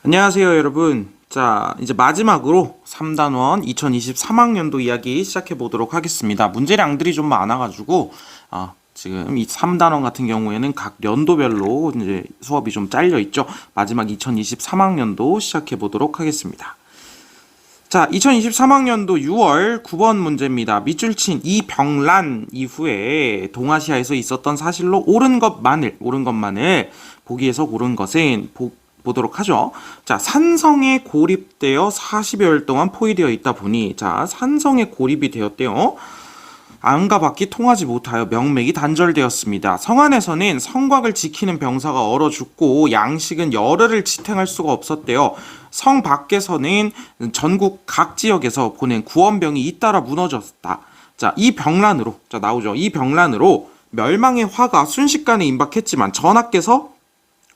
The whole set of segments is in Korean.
안녕하세요, 여러분. 자, 이제 마지막으로 3단원 2023학년도 이야기 시작해 보도록 하겠습니다. 문제량들이 좀 많아가지고, 지금 이 3단원 같은 경우에는 각 연도별로 이제 수업이 좀 잘려 있죠. 마지막 2023학년도 시작해 보도록 하겠습니다. 자, 2023학년도 6월 9번 문제입니다. 밑줄 친 이병란 이후에 동아시아에서 있었던 사실로 옳은 것만을 보기에서 고른 것은 보도록 하죠. 자, 산성에 고립되어 40여일 동안 포위되어 있다 보니, 자, 산성에 고립이 되었대요. 안과 밖이 통하지 못하여 명맥이 단절되었습니다. 성 안에서는 성곽을 지키는 병사가 얼어 죽고 양식은 열흘을 지탱할 수가 없었대요. 성 밖에서는 전국 각 지역에서 보낸 구원병이 잇따라 무너졌다. 자, 이 병란으로, 자, 나오죠. 이 병란으로 멸망의 화가 순식간에 임박했지만 전하께서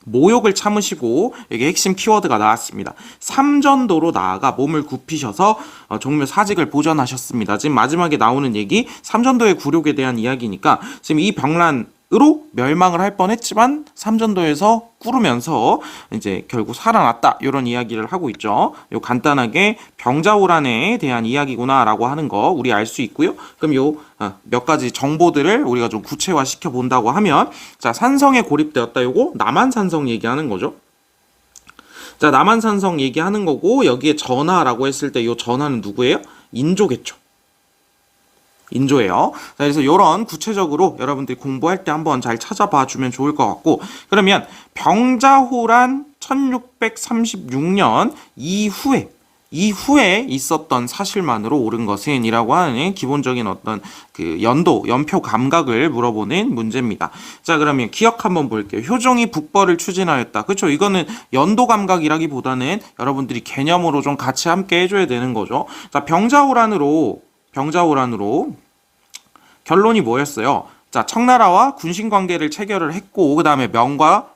모욕을 참으시고, 여기 핵심 키워드가 나왔습니다. 삼전도로 나아가 몸을 굽히셔서 종묘 사직을 보전하셨습니다. 지금 마지막에 나오는 얘기, 삼전도의 굴욕에 대한 이야기니까 지금 이 병란으로 멸망을 할 뻔했지만 삼전도에서 꾸르면서 이제 결국 살아났다, 이런 이야기를 하고 있죠. 요 간단하게 병자호란에 대한 이야기구나라고 하는 거 우리 알 수 있고요. 그럼 요 몇 가지 정보들을 우리가 좀 구체화 시켜 본다고 하면, 자, 산성에 고립되었다, 요거 남한산성 얘기하는 거죠. 자, 남한산성 얘기하는 거고, 여기에 전하라고 했을 때 요 전하는 누구예요? 인조겠죠. 인조예요. 자, 그래서 이런 구체적으로 여러분들이 공부할 때 한번 잘 찾아봐 주면 좋을 것 같고, 그러면 병자호란 1636년 이후에 있었던 사실만으로 옳은 것은 이라고 하는 기본적인 어떤 그 연표 감각을 물어보는 문제입니다. 자, 그러면 기억 한번 볼게요. 효종이 북벌을 추진하였다. 그렇죠? 이거는 연도 감각이라기보다는 여러분들이 개념으로 좀 같이 함께 해줘야 되는 거죠. 자, 병자호란으로 결론이 뭐였어요? 자, 청나라와 군신 관계를 체결을 했고, 그 다음에 명과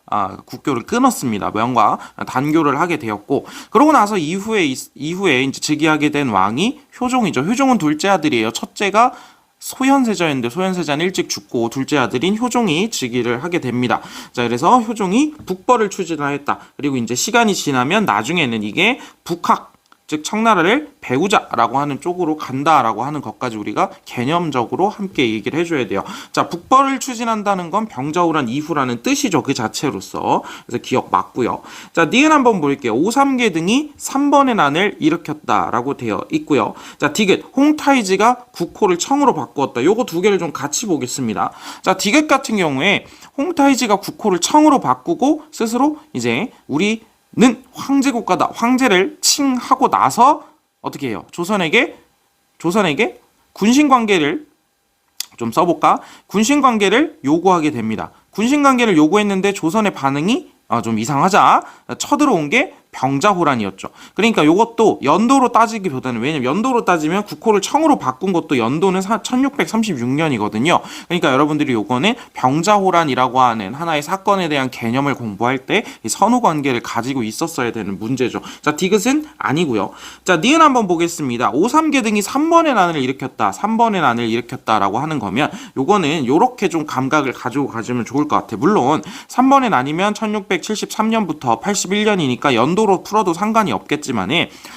국교를 끊었습니다. 명과 단교를 하게 되었고, 그러고 나서 이후에 이제 즉위하게 된 왕이 효종이죠. 효종은 둘째 아들이에요. 첫째가 소현세자였는데 소현세자는 일찍 죽고 둘째 아들인 효종이 즉위를 하게 됩니다. 자, 그래서 효종이 북벌을 추진하였다. 그리고 이제 시간이 지나면 나중에는 이게 북학, 즉 청나라를 배우자라고 하는 쪽으로 간다라고 하는 것까지 우리가 개념적으로 함께 얘기를 해줘야 돼요. 자, 북벌을 추진한다는 건 병자호란 이후라는 뜻이죠. 그 자체로서. 그래서 기억 맞고요. 자, 니은 한번 볼게요. 오삼계 등이 3번의 난을 일으켰다라고 되어 있고요. 자, 디귿, 홍타이지가 국호를 청으로 바꾸었다. 요거 두 개를 좀 같이 보겠습니다. 자, 디귿 같은 경우에 홍타이지가 국호를 청으로 바꾸고 스스로 이제 우리는 황제국가다, 황제를 칭하고 나서 어떻게 해요? 조선에게 군신관계를 좀 써볼까? 군신관계를 요구하게 됩니다. 군신관계를 요구했는데 조선의 반응이 좀 이상하자 쳐들어온 게 병자호란이었죠. 그러니까 이것도 연도로 따지기보다는, 왜냐면 연도로 따지면 국호를 청으로 바꾼 것도 연도는 1636년이거든요. 그러니까 여러분들이 요거는 병자호란이라고 하는 하나의 사건에 대한 개념을 공부할 때 이 선후 관계를 가지고 있었어야 되는 문제죠. 자, 디귿은 아니고요. 자, 니은 한번 보겠습니다. 오삼계 등이 3번의 난을 일으켰다라고 하는 거면 요거는 요렇게 좀 감각을 가지고 가시면 좋을 것 같아요. 물론 3번의 난이면 1673년부터 81년이니까 연도로 풀어도 상관이 없겠지만,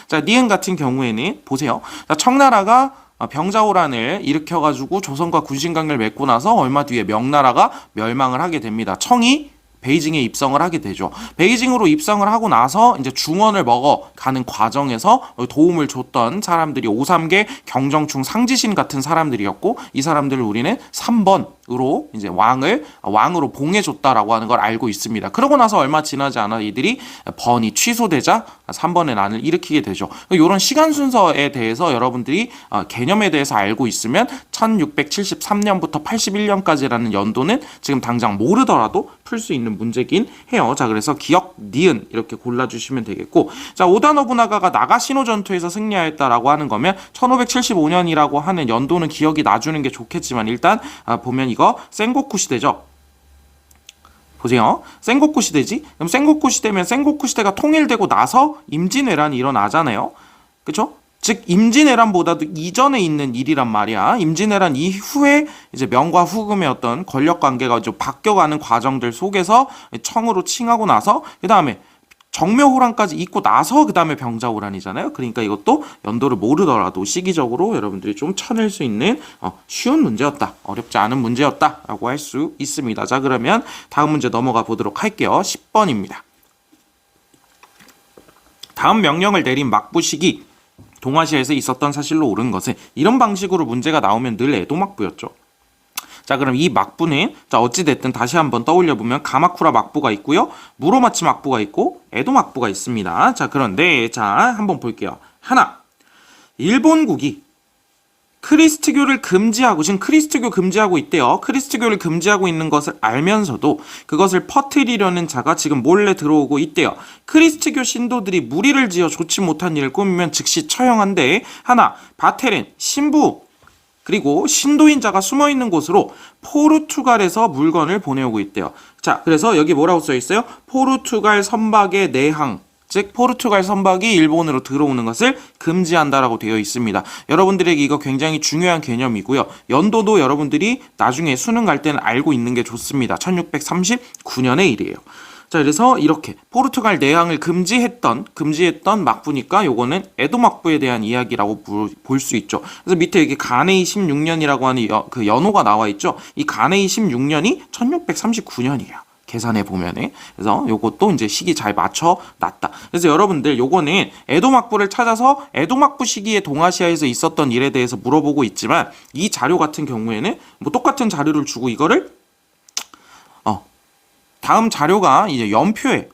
자, 니은 같은 경우에는 보세요. 자, 청나라가 병자호란을 일으켜가지고 조선과 군신관계를 맺고 나서 얼마 뒤에 명나라가 멸망을 하게 됩니다. 청이 베이징에 입성을 하게 되죠. 베이징으로 입성을 하고 나서 이제 중원을 먹어가는 과정에서 도움을 줬던 사람들이 오삼계 경정충 상지신 같은 사람들이었고, 이 사람들을 우리는 3번으로 이제 왕으로 봉해줬다라고 하는 걸 알고 있습니다. 그러고 나서 얼마 지나지 않아 이들이 번이 취소되자 3번의 난을 일으키게 되죠. 이런 시간 순서에 대해서 여러분들이 개념에 대해서 알고 있으면 1673년부터 81년까지라는 연도는 지금 당장 모르더라도 풀 수 있는 문제긴 해요. 자, 그래서 기억, 니은 이렇게 골라주시면 되겠고, 자, 오다 노부나가가 나가시노 전투에서 승리하였다라고 하는 거면 1575년이라고 하는 연도는 기억이 나주는 게 좋겠지만, 일단 보면 이거 센고쿠 시대죠. 보세요. 센고쿠 시대지? 그럼 센고쿠 시대면 센고쿠 시대가 통일되고 나서 임진왜란이 일어나잖아요. 그쵸? 즉 임진왜란보다도 이전에 있는 일이란 말이야. 임진왜란 이후에 이제 명과 후금의 어떤 권력 관계가 좀 바뀌어가는 과정들 속에서 청으로 칭하고 나서 그 다음에 정묘호란까지 있고 나서 그 다음에 병자호란이잖아요. 그러니까 이것도 연도를 모르더라도 시기적으로 여러분들이 좀 쳐낼 수 있는 쉬운 문제였다. 어렵지 않은 문제였다라고 할 수 있습니다. 자, 그러면 다음 문제 넘어가 보도록 할게요. 10번입니다. 다음 명령을 내린 막부식이 동아시아에서 있었던 사실로 옳은 것은, 이런 방식으로 문제가 나오면 늘 에도막부였죠. 자, 그럼 이 막부는 자 어찌됐든 다시 한번 떠올려보면 가마쿠라 막부가 있고요, 무로마치 막부가 있고 에도 막부가 있습니다. 자, 그런데 자 한번 볼게요. 하나, 일본국이 크리스트교를 금지하고, 지금 크리스트교 금지하고 있대요. 크리스트교를 금지하고 있는 것을 알면서도 그것을 퍼뜨리려는 자가 지금 몰래 들어오고 있대요. 크리스트교 신도들이 무리를 지어 좋지 못한 일을 꾸미면 즉시 처형한대. 하나, 바테렌, 신부, 그리고 신도인자가 숨어있는 곳으로 포르투갈에서 물건을 보내오고 있대요. 자, 그래서 여기 뭐라고 써있어요? 포르투갈 선박의 내항, 즉 포르투갈 선박이 일본으로 들어오는 것을 금지한다라고 되어 있습니다. 여러분들에게 이거 굉장히 중요한 개념이고요. 연도도 여러분들이 나중에 수능 갈 때는 알고 있는 게 좋습니다. 1639년의 일이에요. 자, 그래서 이렇게 포르투갈 내항을 금지했던 막부니까 요거는 에도 막부에 대한 이야기라고 볼 수 있죠. 그래서 밑에 여기 가네이 16년이라고 하는 그 연호가 나와 있죠. 이 가네이 16년이 1639년이에요. 계산해 보면은. 그래서 요것도 이제 시기 잘 맞춰 놨다. 그래서 여러분들 요거는 에도 막부를 찾아서 에도 막부 시기에 동아시아에서 있었던 일에 대해서 물어보고 있지만, 이 자료 같은 경우에는 뭐 똑같은 자료를 주고 이거를 다음 자료가 이제 연표에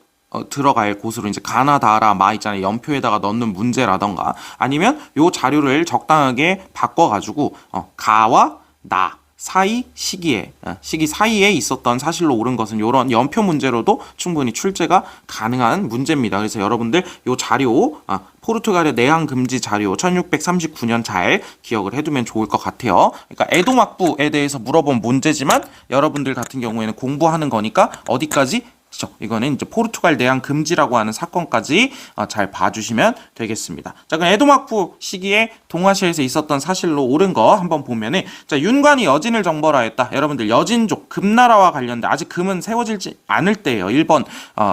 들어갈 곳으로, 이제 가나다라 마 있잖아요. 연표에다가 넣는 문제라던가, 아니면 요 자료를 적당하게 바꿔가지고 가와 나 사이 시기 사이에 있었던 사실로 옳은 것은 이런 연표 문제로도 충분히 출제가 가능한 문제입니다. 그래서 여러분들 요 자료, 포르투갈의 내항 금지 자료 1639년 잘 기억을 해두면 좋을 것 같아요. 그러니까 에도 막부에 대해서 물어본 문제지만 여러분들 같은 경우에는 공부하는 거니까 어디까지? 이거는 이제 포르투갈 내항 금지라고 하는 사건까지 잘 봐주시면 되겠습니다. 자, 그럼 에도 막부 시기에 동아시아에서 있었던 사실로 옳은 거 한번 보면은, 자, 윤관이 여진을 정벌하였다. 여러분들 여진족 금나라와 관련된, 아직 금은 세워지지 않을 때예요. 1번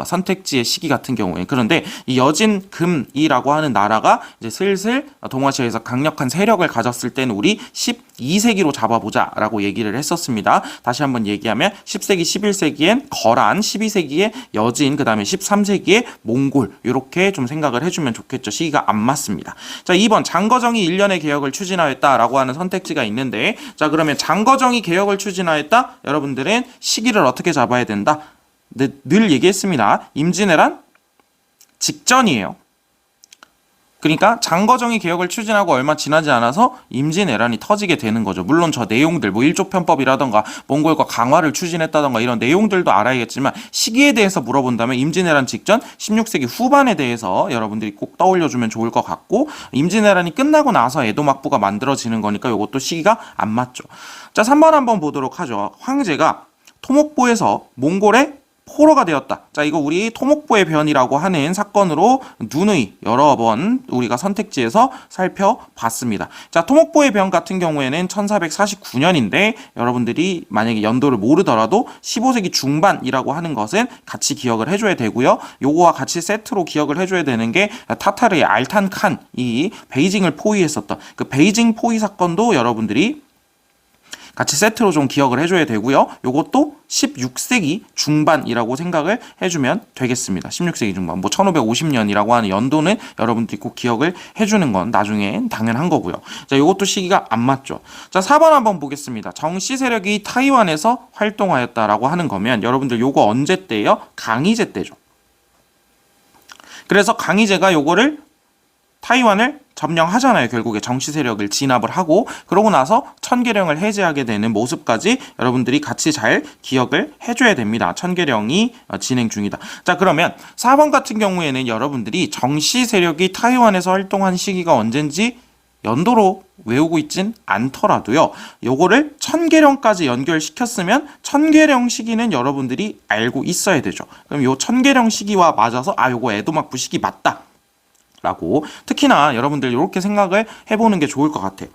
선택지의 시기 같은 경우에. 그런데 이 여진 금이라고 하는 나라가 이제 슬슬 동아시아에서 강력한 세력을 가졌을 때는 우리 12세기로 잡아보자 라고 얘기를 했었습니다. 다시 한번 얘기하면 10세기 11세기엔 거란, 12세기에 여진, 그 다음에 13세기에 몽골, 이렇게 좀 생각을 해주면 좋겠죠. 시기가 안 맞습니다. 자, 2번 장거정이 1년의 개혁을 추진하였다라고 하는 선택지가 있는데, 자, 그러면 장거정이 개혁을 추진하였다? 여러분들은 시기를 어떻게 잡아야 된다? 늘 얘기했습니다. 임진왜란 직전이에요. 그러니까 장거정이 개혁을 추진하고 얼마 지나지 않아서 임진왜란이 터지게 되는 거죠. 물론 저 내용들, 뭐 일조편법이라던가 몽골과 강화를 추진했다던가 이런 내용들도 알아야겠지만, 시기에 대해서 물어본다면 임진왜란 직전 16세기 후반에 대해서 여러분들이 꼭 떠올려주면 좋을 것 같고, 임진왜란이 끝나고 나서 에도 막부가 만들어지는 거니까 이것도 시기가 안 맞죠. 자, 3번 한번 보도록 하죠. 황제가 토목보에서 몽골의 포로가 되었다. 자, 이거 우리 토목보의 변이라고 하는 사건으로 누누이 여러 번 우리가 선택지에서 살펴봤습니다. 자, 토목보의 변 같은 경우에는 1449년인데 여러분들이 만약에 연도를 모르더라도 15세기 중반이라고 하는 것은 같이 기억을 해줘야 되고요. 요거와 같이 세트로 기억을 해줘야 되는 게 타타르의 알탄칸이 베이징을 포위했었던 그 베이징 포위 사건도 여러분들이 같이 세트로 좀 기억을 해줘야 되고요. 요것도 16세기 중반이라고 생각을 해주면 되겠습니다. 16세기 중반, 뭐 1550년이라고 하는 연도는 여러분들이 꼭 기억을 해주는 건 나중에 당연한 거고요. 자, 요것도 시기가 안 맞죠. 자, 4번 한번 보겠습니다. 정씨 세력이 타이완에서 활동하였다라고 하는 거면 여러분들 요거 언제 때예요? 강희제 때죠. 그래서 강희제가 요거를 타이완을 점령하잖아요. 결국에 정치 세력을 진압을 하고, 그러고 나서 천계령을 해제하게 되는 모습까지 여러분들이 같이 잘 기억을 해줘야 됩니다. 천계령이 진행 중이다. 자, 그러면 4번 같은 경우에는 여러분들이 정치 세력이 타이완에서 활동한 시기가 언젠지 연도로 외우고 있진 않더라도요, 요거를 천계령까지 연결시켰으면 천계령 시기는 여러분들이 알고 있어야 되죠. 그럼 요 천계령 시기와 맞아서 요거 에도막부 시기 맞다 라고, 특히나 여러분들 이렇게 생각을 해보는 게 좋을 것 같아요.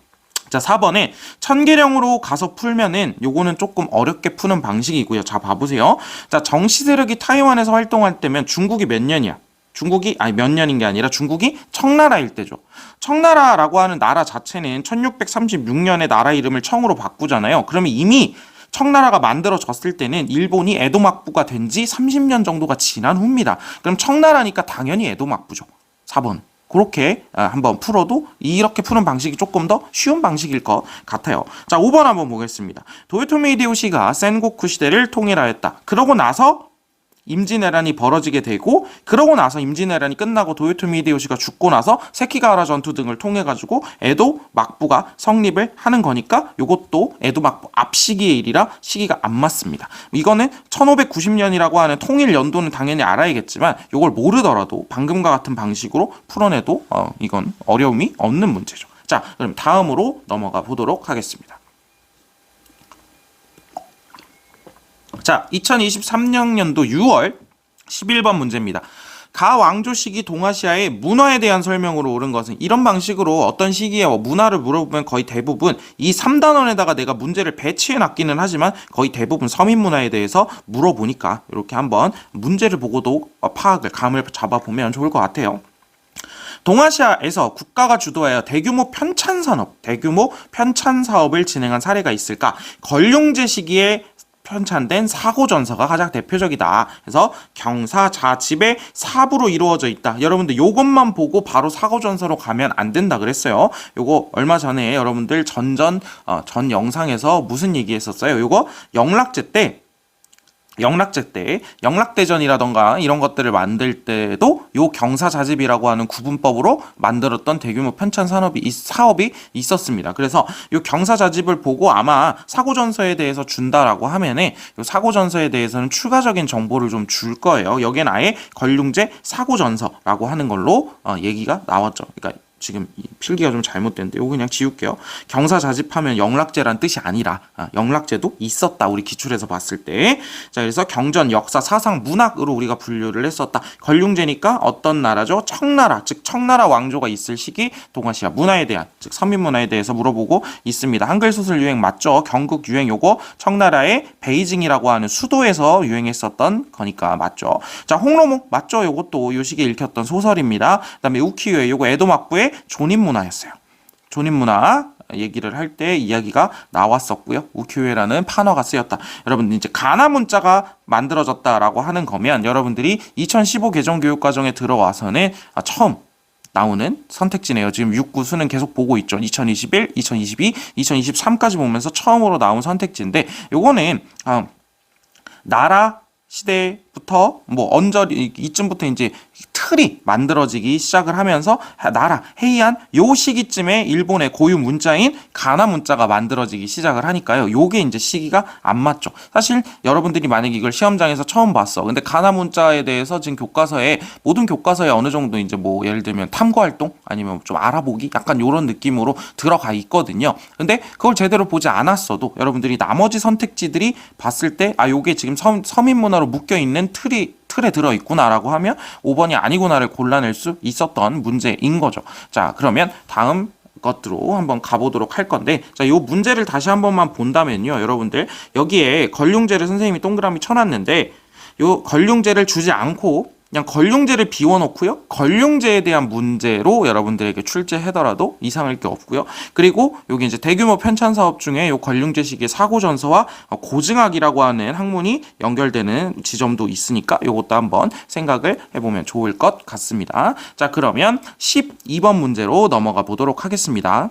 자, 4번에 천계령으로 가서 풀면은 요거는 조금 어렵게 푸는 방식이고요. 자, 봐보세요. 자, 정씨 세력이 타이완에서 활동할 때면 중국이 몇 년이야? 중국이 아니 몇 년인 게 아니라 중국이 청나라일 때죠. 청나라라고 하는 나라 자체는 1636년에 나라 이름을 청으로 바꾸잖아요. 그러면 이미 청나라가 만들어졌을 때는 일본이 에도 막부가 된 지 30년 정도가 지난 후입니다. 그럼 청나라니까 당연히 에도 막부죠. 4번. 그렇게 한번 풀어도 이렇게 푸는 방식이 조금 더 쉬운 방식일 것 같아요. 자, 5번 한번 보겠습니다. 도요토미 히데요시가 센고쿠 시대를 통일하였다. 그러고 나서 임진왜란이 벌어지게 되고, 그러고 나서 임진왜란이 끝나고 도요토미 히데요시가 죽고 나서 세키가와라 전투 등을 통해 가지고 에도 막부가 성립을 하는 거니까 요것도 에도 막부 앞 시기의 일이라 시기가 안 맞습니다. 이거는 1590년이라고 하는 통일 연도는 당연히 알아야겠지만 요걸 모르더라도 방금과 같은 방식으로 풀어내도 이건 어려움이 없는 문제죠. 자, 그럼 다음으로 넘어가 보도록 하겠습니다. 자, 2023년도 6월 11번 문제입니다. 가 왕조 시기 동아시아의 문화에 대한 설명으로 옳은 것은, 이런 방식으로 어떤 시기에 문화를 물어보면 거의 대부분 이 3단원에다가 내가 문제를 배치해 놨기는 하지만 거의 대부분 서민 문화에 대해서 물어보니까 이렇게 한번 문제를 보고도 감을 잡아보면 좋을 것 같아요. 동아시아에서 국가가 주도하여 대규모 편찬 사업을 진행한 사례가 있을까? 걸륭제 시기에 편찬된 사고전서가 가장 대표적이다. 그래서 경사자집의 사부로 이루어져 있다. 여러분들 요것만 보고 바로 사고전서로 가면 안 된다 그랬어요. 요거 얼마 전에 여러분들 전 영상에서 무슨 얘기 했었어요? 요거 영락대전이라던가 이런 것들을 만들 때도 요 경사자집이라고 하는 구분법으로 만들었던 대규모 편찬 사업이 있었습니다. 그래서 요 경사자집을 보고 아마 사고전서에 대해서 준다라고 하면은 요 사고전서에 대해서는 추가적인 정보를 좀 줄 거예요. 여기엔 아예 걸륭제 사고전서라고 하는 걸로 얘기가 나왔죠. 그러니까 지금 필기가 좀 잘못됐는데 이거 그냥 지울게요. 경사자집하면 영락제란 뜻이 아니라 영락제도 있었다. 우리 기출에서 봤을 때. 자, 그래서 경전, 역사, 사상, 문학으로 우리가 분류를 했었다. 걸륭제니까 어떤 나라죠? 청나라, 즉 청나라 왕조가 있을 시기 동아시아 문화에 대한, 즉 서민 문화에 대해서 물어보고 있습니다. 한글 소설 유행 맞죠? 경극 유행 요거 청나라의 베이징이라고 하는 수도에서 유행했었던 거니까 맞죠? 자, 홍로목 맞죠? 요것도 요 시기에 읽혔던 소설입니다. 그다음에 우키요에 요거 에도 막부의 조닌문화였어요. 조닌문화 얘기를 할 때 이야기가 나왔었고요. 우키요에라는 판어가 쓰였다. 여러분 이제 가나 문자가 만들어졌다라고 하는 거면 여러분들이 2015 개정교육과정에 들어와서는 처음 나오는 선택지네요. 지금 6구 수는 계속 보고 있죠. 2021, 2022, 2023까지 보면서 처음으로 나온 선택지인데 요거는 나라 시대부터 언저리 이쯤부터 이제 틀이 만들어지기 시작을 하면서 나라 헤이안 요 시기쯤에 일본의 고유 문자인 가나 문자가 만들어지기 시작을 하니까요. 요게 이제 시기가 안 맞죠. 사실 여러분들이 만약에 이걸 시험장에서 처음 봤어. 근데 가나 문자에 대해서 지금 모든 교과서에 어느 정도 이제 예를 들면 탐구 활동 아니면 좀 알아보기 약간 요런 느낌으로 들어가 있거든요. 근데 그걸 제대로 보지 않았어도 여러분들이 나머지 선택지들이 봤을 때 요게 지금 서민 문화로 묶여 있는 틀에 들어있구나라고 하면 5번이 아니구나를 골라낼 수 있었던 문제인 거죠. 자, 그러면 다음 것으로 한번 가보도록 할 건데, 자, 요 문제를 다시 한 번만 본다면요, 여러분들 여기에 걸륭제를 선생님이 동그라미 쳐놨는데 요 걸륭제를 주지 않고 그냥 걸륭제를 비워놓고요. 걸륭제에 대한 문제로 여러분들에게 출제하더라도 이상할 게 없고요. 그리고 여기 이제 대규모 편찬 사업 중에 요 걸륭제 시기의 사고전서와 고증학이라고 하는 학문이 연결되는 지점도 있으니까 요것도 한번 생각을 해보면 좋을 것 같습니다. 자, 그러면 12번 문제로 넘어가 보도록 하겠습니다.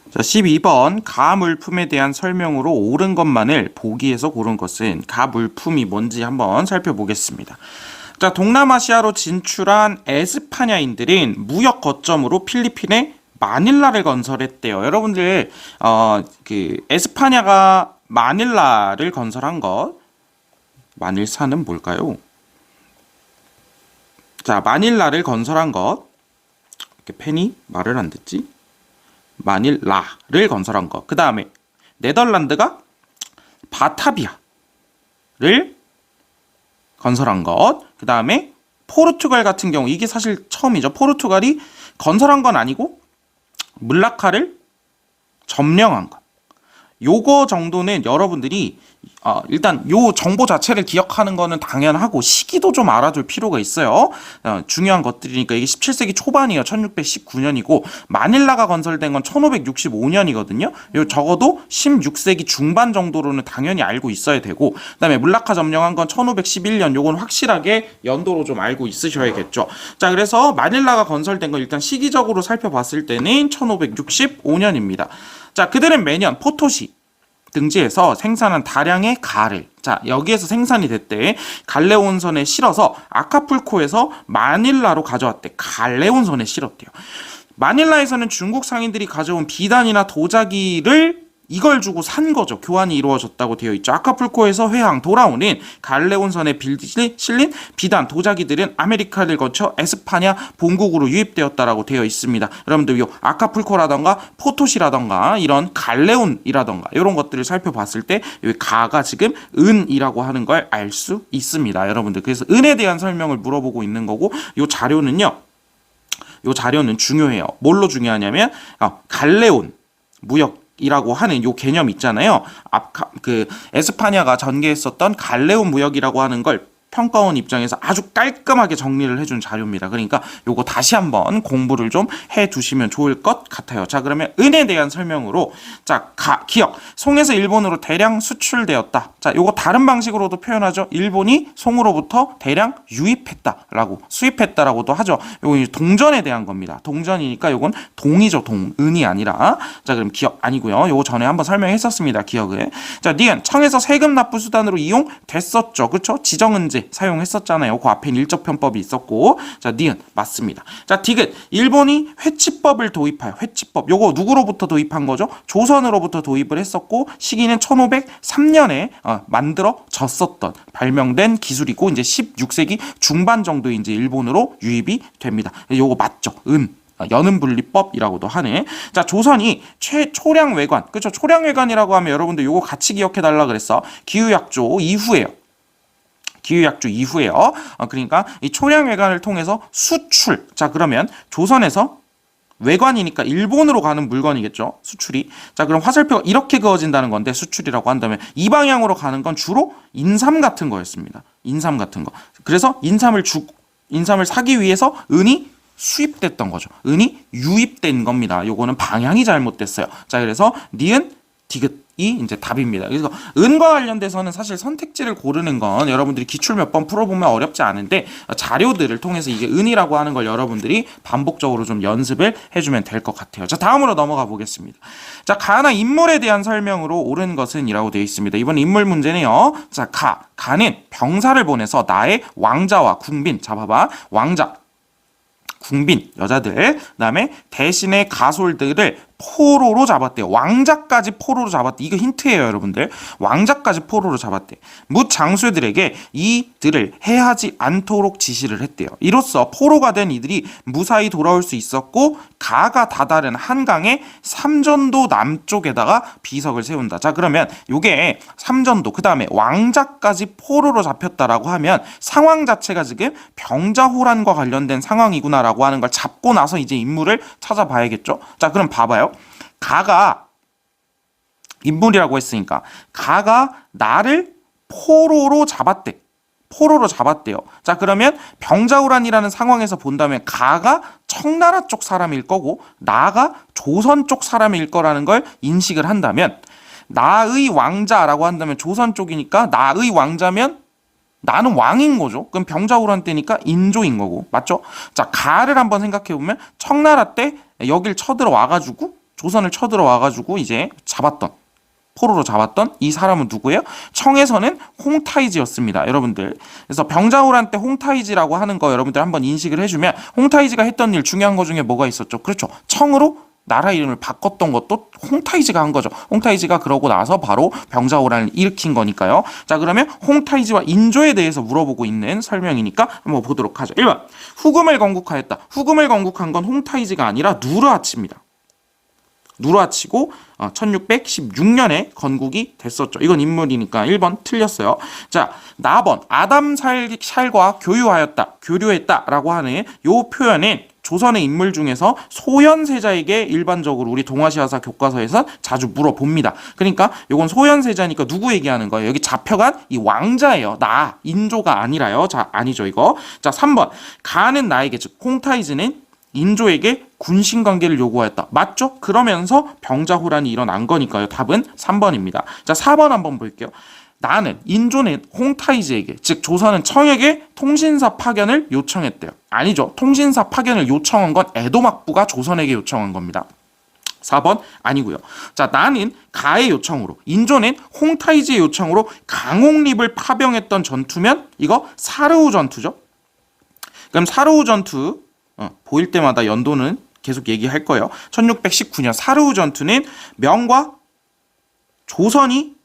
자, 12번 가물품에 대한 설명으로 옳은 것만을 보기에서 고른 것은 가물품이 뭔지 한번 살펴보겠습니다. 자, 동남아시아로 진출한 에스파냐인들은 무역 거점으로 필리핀의 마닐라를 건설했대요. 여러분들 에스파냐가 마닐라를 건설한 것, 마닐사는 뭘까요? 자, 마닐라를 건설한 것, 이렇게 펜이 말을 안 듣지? 마닐라를 건설한 것. 그 다음에 네덜란드가 바타비아를 건설한 것. 그 다음에 포르투갈 같은 경우, 이게 사실 처음이죠. 포르투갈이 건설한 건 아니고 물라카를 점령한 것. 요거 정도는 여러분들이 일단 요 정보 자체를 기억하는 거는 당연하고 시기도 좀 알아둘 필요가 있어요. 중요한 것들이니까 이게 17세기 초반이에요. 1619년이고 마닐라가 건설된 건 1565년이거든요. 요 적어도 16세기 중반 정도로는 당연히 알고 있어야 되고 그다음에 물라카 점령한 건 1511년 요건 확실하게 연도로 좀 알고 있으셔야겠죠. 자, 그래서 마닐라가 건설된 건 일단 시기적으로 살펴봤을 때는 1565년입니다. 자, 그들은 매년 포토시 등지에서 생산한 다량의 가를 여기에서 생산이 됐대. 갈레온선에 실어서 아카풀코에서 마닐라로 가져왔대. 갈레온선에 실었대요. 마닐라에서는 중국 상인들이 가져온 비단이나 도자기를 이걸 주고 산 거죠. 교환이 이루어졌다고 되어 있죠. 아카풀코에서 회항 돌아오는 갈레온선에 실린 비단, 도자기들은 아메리카를 거쳐 에스파냐 본국으로 유입되었다라고 되어 있습니다. 여러분들 요 아카풀코라던가 포토시라던가 이런 갈레온이라던가 이런 것들을 살펴봤을 때 여기 가가 지금 은이라고 하는 걸 알 수 있습니다. 여러분들 그래서 은에 대한 설명을 물어보고 있는 거고 요 자료는요. 요 자료는 중요해요. 뭘로 중요하냐면 갈레온 무역 이라고 하는 요 개념 있잖아요. 에스파냐가 전개했었던 갈레온 무역이라고 하는 걸 평가원 입장에서 아주 깔끔하게 정리를 해준 자료입니다. 그러니까 요거 다시 한번 공부를 좀 해두시면 좋을 것 같아요. 자, 그러면 은에 대한 설명으로 기억. 송에서 일본으로 대량 수출되었다. 자, 요거 다른 방식으로도 표현하죠. 일본이 송으로부터 대량 유입했다라고 수입했다라고도 하죠. 요거 동전에 대한 겁니다. 동전이니까 요건 동이죠. 은이 아니라. 자, 그럼 기억 아니고요. 요거 전에 한번 설명했었습니다. 기억을. 자, 니은 청에서 세금 납부 수단으로 이용됐었죠. 그렇죠? 지정은제 사용했었잖아요. 그 앞엔 일적편법이 있었고. 자, 니은 맞습니다. 자, 디귿 일본이 회치법을 도입하여 회치법 요거 누구로부터 도입한 거죠? 조선으로부터 도입을 했었고 시기는 1503년에 만들어졌었던 발명된 기술이고 이제 16세기 중반 정도에 이제 일본으로 유입이 됩니다. 요거 맞죠? 연음분리법이라고도 하네. 자, 조선이 최초량 외관, 그렇죠? 초량 외관이라고 하면 여러분들 요거 같이 기억해 달라 그랬어. 기후약조 이후에요. 그러니까 이 초량 외관을 통해서 수출. 자, 그러면 조선에서 외관이니까 일본으로 가는 물건이겠죠. 수출이. 자, 그럼 화살표가 이렇게 그어진다는 건데 수출이라고 한다면 이 방향으로 가는 건 주로 인삼 같은 거였습니다. 인삼 같은 거. 그래서 인삼을 사기 위해서 은이 수입됐던 거죠. 은이 유입된 겁니다. 요거는 방향이 잘못됐어요. 자, 그래서 니은 디귿이 이제 답입니다. 그래서 은과 관련돼서는 사실 선택지를 고르는 건 여러분들이 기출 몇 번 풀어보면 어렵지 않은데 자료들을 통해서 이게 은이라고 하는 걸 여러분들이 반복적으로 좀 연습을 해주면 될 것 같아요. 자, 다음으로 넘어가 보겠습니다. 자, 가나 인물에 대한 설명으로 옳은 것은 이라고 되어 있습니다. 이번 인물 문제네요. 자, 가는 병사를 보내서 나의 왕자와 궁빈, 자 봐봐, 왕자, 궁빈, 여자들, 그 다음에 대신의 가솔들을 포로로 잡았대요. 왕자까지 포로로 잡았대. 이거 힌트예요, 여러분들. 왕자까지 포로로 잡았대. 뭇 장수들에게 이들을 해하지 않도록 지시를 했대요. 이로써 포로가 된 이들이 무사히 돌아올 수 있었고 가가 다다른 한강의 삼전도 남쪽에다가 비석을 세운다. 자, 그러면 요게 삼전도 그 다음에 왕자까지 포로로 잡혔다라고 하면 상황 자체가 지금 병자호란과 관련된 상황이구나라고 하는 걸 잡고 나서 이제 인물을 찾아봐야겠죠. 자, 그럼 봐봐요. 가가 인물이라고 했으니까 가가 나를 포로로 잡았대. 포로로 잡았대요. 자, 그러면 병자호란이라는 상황에서 본다면 가가 청나라 쪽 사람일 거고 나가 조선 쪽 사람일 거라는 걸 인식을 한다면 나의 왕자라고 한다면 조선 쪽이니까 나의 왕자면 나는 왕인 거죠. 그럼 병자호란 때니까 인조인 거고. 맞죠? 자, 가를 한번 생각해 보면 청나라 때 여길 쳐들어와가지고 조선을 쳐들어와가지고 이제 포로로 잡았던 이 사람은 누구예요? 청에서는 홍타이지였습니다. 여러분들. 그래서 병자호란 때 홍타이지라고 하는 거 여러분들 한번 인식을 해주면 홍타이지가 했던 일 중요한 거 중에 뭐가 있었죠? 그렇죠. 청으로 나라 이름을 바꿨던 것도 홍타이지가 한 거죠. 홍타이지가 그러고 나서 바로 병자호란을 일으킨 거니까요. 자, 그러면 홍타이지와 인조에 대해서 물어보고 있는 설명이니까 한번 보도록 하죠. 1번. 후금을 건국하였다. 후금을 건국한 건 홍타이지가 아니라 누르하치입니다. 누르하치고 1616년에 건국이 됐었죠. 이건 인물이니까 1번 틀렸어요. 자, 4번 아담살과 교류했다라고 하는 요 표현은 조선의 인물 중에서 소현세자에게 일반적으로 우리 동아시아사 교과서에서 자주 물어봅니다. 그러니까 요건 소현세자니까 누구 얘기하는 거예요? 여기 잡혀간 이 왕자예요. 나 인조가 아니라요. 자, 아니죠 이거. 자, 3번 가는 나에게, 즉 홍타이즈는 인조에게 군신관계를 요구하였다. 맞죠? 그러면서 병자호란이 일어난 거니까요. 답은 3번입니다. 자, 4번 한번 볼게요. 나는, 인조는 홍타이즈에게, 즉 조선은 청에게 통신사 파견을 요청했대요. 아니죠. 통신사 파견을 요청한 건 에도막부가 조선에게 요청한 겁니다. 4번 아니고요. 자, 나는 가의 요청으로, 인조는 홍타이즈의 요청으로 강옥립을 파병했던 전투면 이거 사르우 전투죠. 그럼 사르우 전투 보일 때마다 연도는 계속 얘기할 거예요. 1619년 사르우 전투는 명과 조선이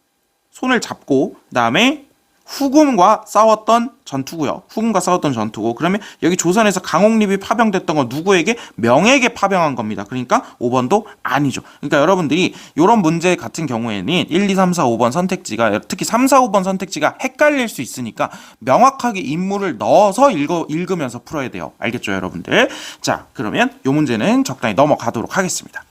손을 잡고 그다음에 후금과 싸웠던 전투고요. 후금과 싸웠던 전투고, 그러면 여기 조선에서 강옥립이 파병됐던 건 누구에게? 명에게 파병한 겁니다. 그러니까 5번도 아니죠. 그러니까 여러분들이 이런 문제 같은 경우에는 1, 2, 3, 4, 5번 선택지가, 특히 3, 4, 5번 선택지가 헷갈릴 수 있으니까 명확하게 인물을 넣어서 읽으면서 풀어야 돼요. 알겠죠, 여러분들? 자, 그러면 이 문제는 적당히 넘어가도록 하겠습니다.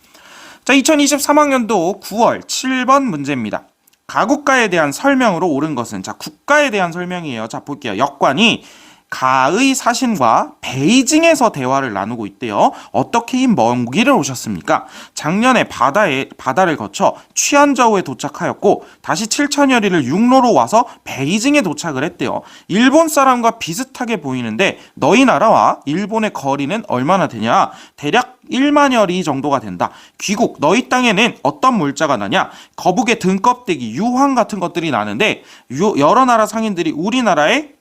자, 2023학년도 9월 7번 문제입니다. 가국가에 대한 설명으로 옳은 것은, 자, 국가에 대한 설명이에요. 자, 볼게요. 역관이 가의 사신과 베이징에서 대화를 나누고 있대요. 어떻게 이 먼 길을 오셨습니까? 작년에 바다를 거쳐 취안저우에 도착하였고 다시 7천여 리를 육로로 와서 베이징에 도착을 했대요. 일본 사람과 비슷하게 보이는데 너희 나라와 일본의 거리는 얼마나 되냐? 대략 1만여 리 정도가 된다. 귀국, 너희 땅에는 어떤 물자가 나냐? 거북의 등껍데기, 유황 같은 것들이 나는데 여러 나라 상인들이 우리나라에,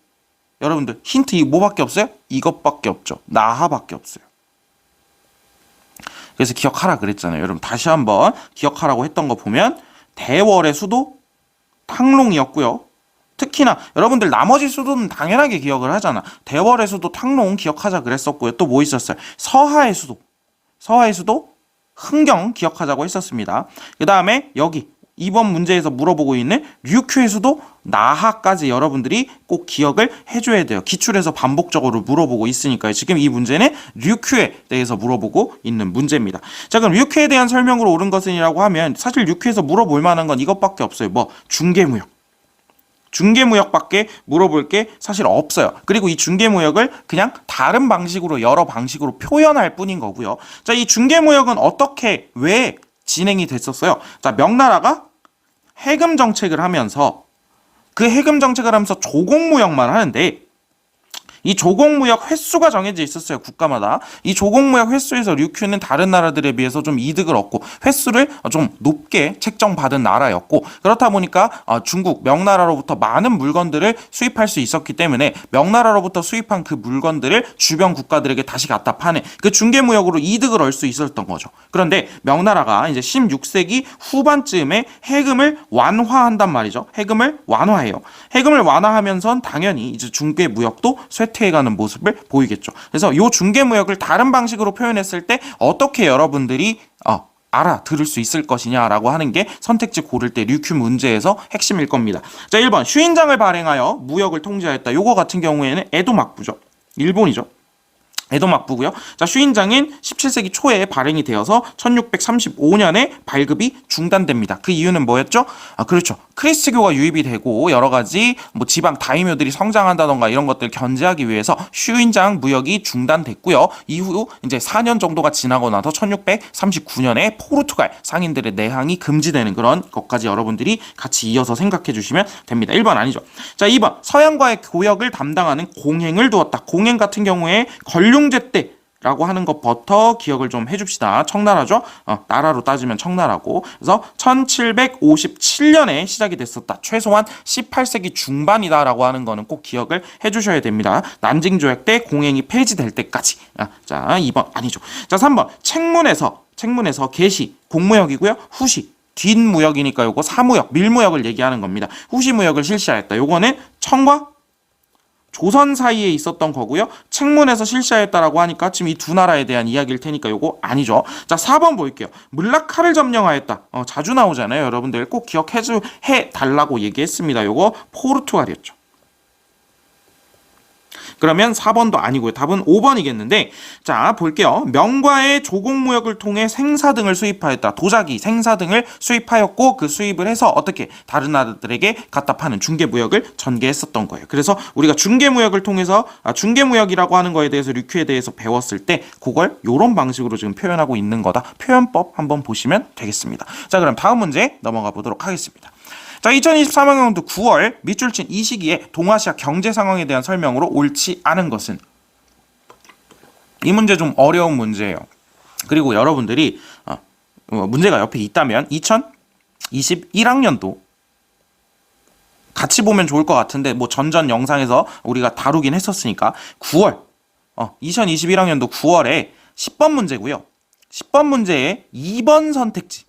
여러분들 힌트 이 뭐밖에 없어요? 이것밖에 없죠. 나하밖에 없어요. 그래서 기억하라 그랬잖아요. 여러분 다시 한번 기억하라고 했던 거 보면 대월의 수도 탕롱이었고요. 특히나 여러분들 나머지 수도는 당연하게 기억을 하잖아. 대월의 수도 탕롱 기억하자 그랬었고요. 또 뭐 있었어요? 서하의 수도 흥경 기억하자고 했었습니다. 그 다음에 여기 이번 문제에서 물어보고 있는 류큐의 수도 나하까지 여러분들이 꼭 기억을 해줘야 돼요. 기출에서 반복적으로 물어보고 있으니까요. 지금 이 문제는 류큐에 대해서 물어보고 있는 문제입니다. 자, 그럼 류큐에 대한 설명으로 옳은 것은이라고 하면 사실 류큐에서 물어볼 만한 건 이것밖에 없어요. 뭐 중개무역. 중개무역밖에 물어볼 게 사실 없어요. 그리고 이 중개무역을 그냥 다른 방식으로, 여러 방식으로 표현할 뿐인 거고요. 자, 이 중개무역은 어떻게, 왜 진행이 됐었어요? 자, 명나라가 해금 정책을 하면서 그 해금 정책을 하면서 조공무역만 하는데 이 조공무역 횟수가 정해져 있었어요. 국가마다. 이 조공무역 횟수에서 류큐는 다른 나라들에 비해서 좀 이득을 얻고 횟수를 좀 높게 책정받은 나라였고, 그렇다 보니까 중국, 명나라로부터 많은 물건들을 수입할 수 있었기 때문에 명나라로부터 수입한 그 물건들을 주변 국가들에게 다시 갖다 파는 그 중개무역으로 이득을 얻을 수 있었던 거죠. 그런데 명나라가 이제 16세기 후반쯤에 해금을 완화한단 말이죠. 해금을 완화해요. 해금을 완화하면선 당연히 이제 중개무역도 쇠퇴해가는 모습을 보이겠죠. 그래서 이 중개무역을 다른 방식으로 표현했을 때 어떻게 여러분들이 알아들을 수 있을 것이냐라고 하는 게 선택지 고를 때 류큐 문제에서 핵심일 겁니다. 자, 1번 슈인장을 발행하여 무역을 통제하였다. 요거 같은 경우에는 에도막부죠. 일본이죠. 에도막부고요. 자, 슈인장은 17세기 초에 발행이 되어서 1635년에 발급이 중단됩니다. 그 이유는 뭐였죠? 그렇죠. 크리스트교가 유입이 되고 여러 가지 뭐 지방 다이묘들이 성장한다던가 이런 것들 견제하기 위해서 슈인장 무역이 중단됐고요. 이후 이제 4년 정도가 지나고 나서 1639년에 포르투갈 상인들의 내항이 금지되는 그런 것까지 여러분들이 같이 이어서 생각해 주시면 됩니다. 1번 아니죠. 자, 2번 서양과의 교역을 담당하는 공행을 두었다. 공행 같은 경우에 걸륭제 때라고 하는 것부터 기억을 좀 해줍시다. 청나라죠. 나라로 따지면 청나라고. 그래서 1757년에 시작이 됐었다. 최소한 18세기 중반이다라고 하는 거는 꼭 기억을 해주셔야 됩니다. 난징조약 때 공행이 폐지될 때까지. 자, 2번 아니죠. 자, 3번 책문에서 개시 공무역이고요. 후시 뒷무역이니까 요거 사무역, 밀무역을 얘기하는 겁니다. 후시무역을 실시하였다. 요거는 청과 조선 사이에 있었던 거고요. 책문에서 실시하였다라고 하니까 지금 이 두 나라에 대한 이야기일 테니까 요거 아니죠. 자, 4번 볼게요. 물라카를 점령하였다. 자주 나오잖아요. 여러분들 꼭 기억해 달라고 얘기했습니다. 요거 포르투갈이었죠. 그러면 4번도 아니고요. 답은 5번이겠는데, 자 볼게요. 명과의 조공무역을 통해 생사 등을 수입하였다. 도자기, 생사 등을 수입하였고 그 수입을 해서 어떻게 다른 나라들에게 갖다 파는 중개무역을 전개했었던 거예요. 그래서 우리가 중개무역을 통해서 중개무역이라고 하는 거에 대해서 류큐에 대해서 배웠을 때 그걸 이런 방식으로 지금 표현하고 있는 거다. 표현법 한번 보시면 되겠습니다. 자 그럼 다음 문제 넘어가 보도록 하겠습니다. 자, 2023학년도 9월 밑줄 친 이 시기에 동아시아 경제 상황에 대한 설명으로 옳지 않은 것은? 이 문제 좀 어려운 문제예요. 그리고 여러분들이 문제가 옆에 있다면 2021학년도 같이 보면 좋을 것 같은데 뭐 전전 영상에서 우리가 다루긴 했었으니까 9월 2021학년도 9월에 10번 문제고요. 10번 문제의 2번 선택지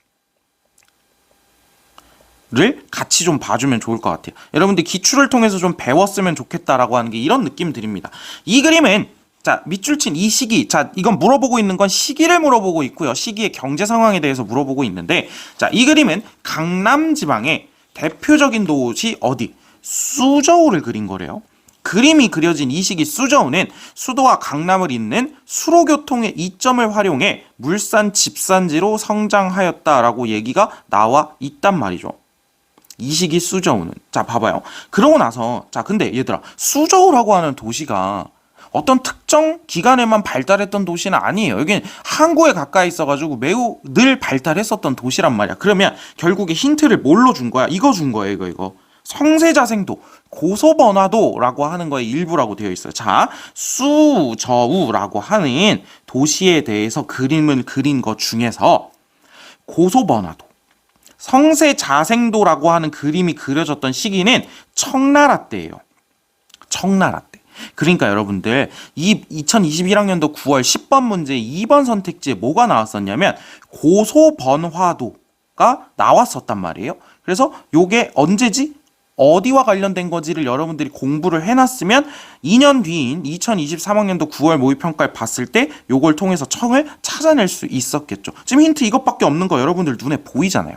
를 같이 좀 봐주면 좋을 것 같아요. 여러분들 기출을 통해서 좀 배웠으면 좋겠다라고 하는 게 이런 느낌 드립니다. 이 그림은 자 밑줄 친 이 시기, 자 이건 물어보고 있는 건 시기를 물어보고 있고요. 시기의 경제 상황에 대해서 물어보고 있는데, 자 이 그림은 강남 지방의 대표적인 도시 어디? 수저우를 그린 거래요. 그림이 그려진 이 시기 수저우는 수도와 강남을 잇는 수로교통의 이점을 활용해 물산 집산지로 성장하였다라고 얘기가 나와 있단 말이죠. 이 시기 수저우는. 자 봐봐요. 그러고 나서 자 근데 얘들아, 수저우라고 하는 도시가 어떤 특정 기간에만 발달했던 도시는 아니에요. 여기는 항구에 가까이 있어가지고 매우 늘 발달했었던 도시란 말이야. 그러면 결국에 힌트를 뭘로 준 거야? 이거 준 거예요. 이거. 성세자생도, 고소번화도라고 하는 거의 일부라고 되어 있어요. 자, 수저우라고 하는 도시에 대해서 그림을 그린 것 중에서 고소번화도, 성세자생도라고 하는 그림이 그려졌던 시기는 청나라 때예요. 청나라 때. 그러니까 여러분들 이 2021학년도 9월 10번 문제 2번 선택지에 뭐가 나왔었냐면 고소번화도가 나왔었단 말이에요. 그래서 요게 언제지? 어디와 관련된 거지를 여러분들이 공부를 해놨으면 2년 뒤인 2023학년도 9월 모의평가를 봤을 때 요걸 통해서 청을 찾아낼 수 있었겠죠. 지금 힌트 이것밖에 없는 거 여러분들 눈에 보이잖아요.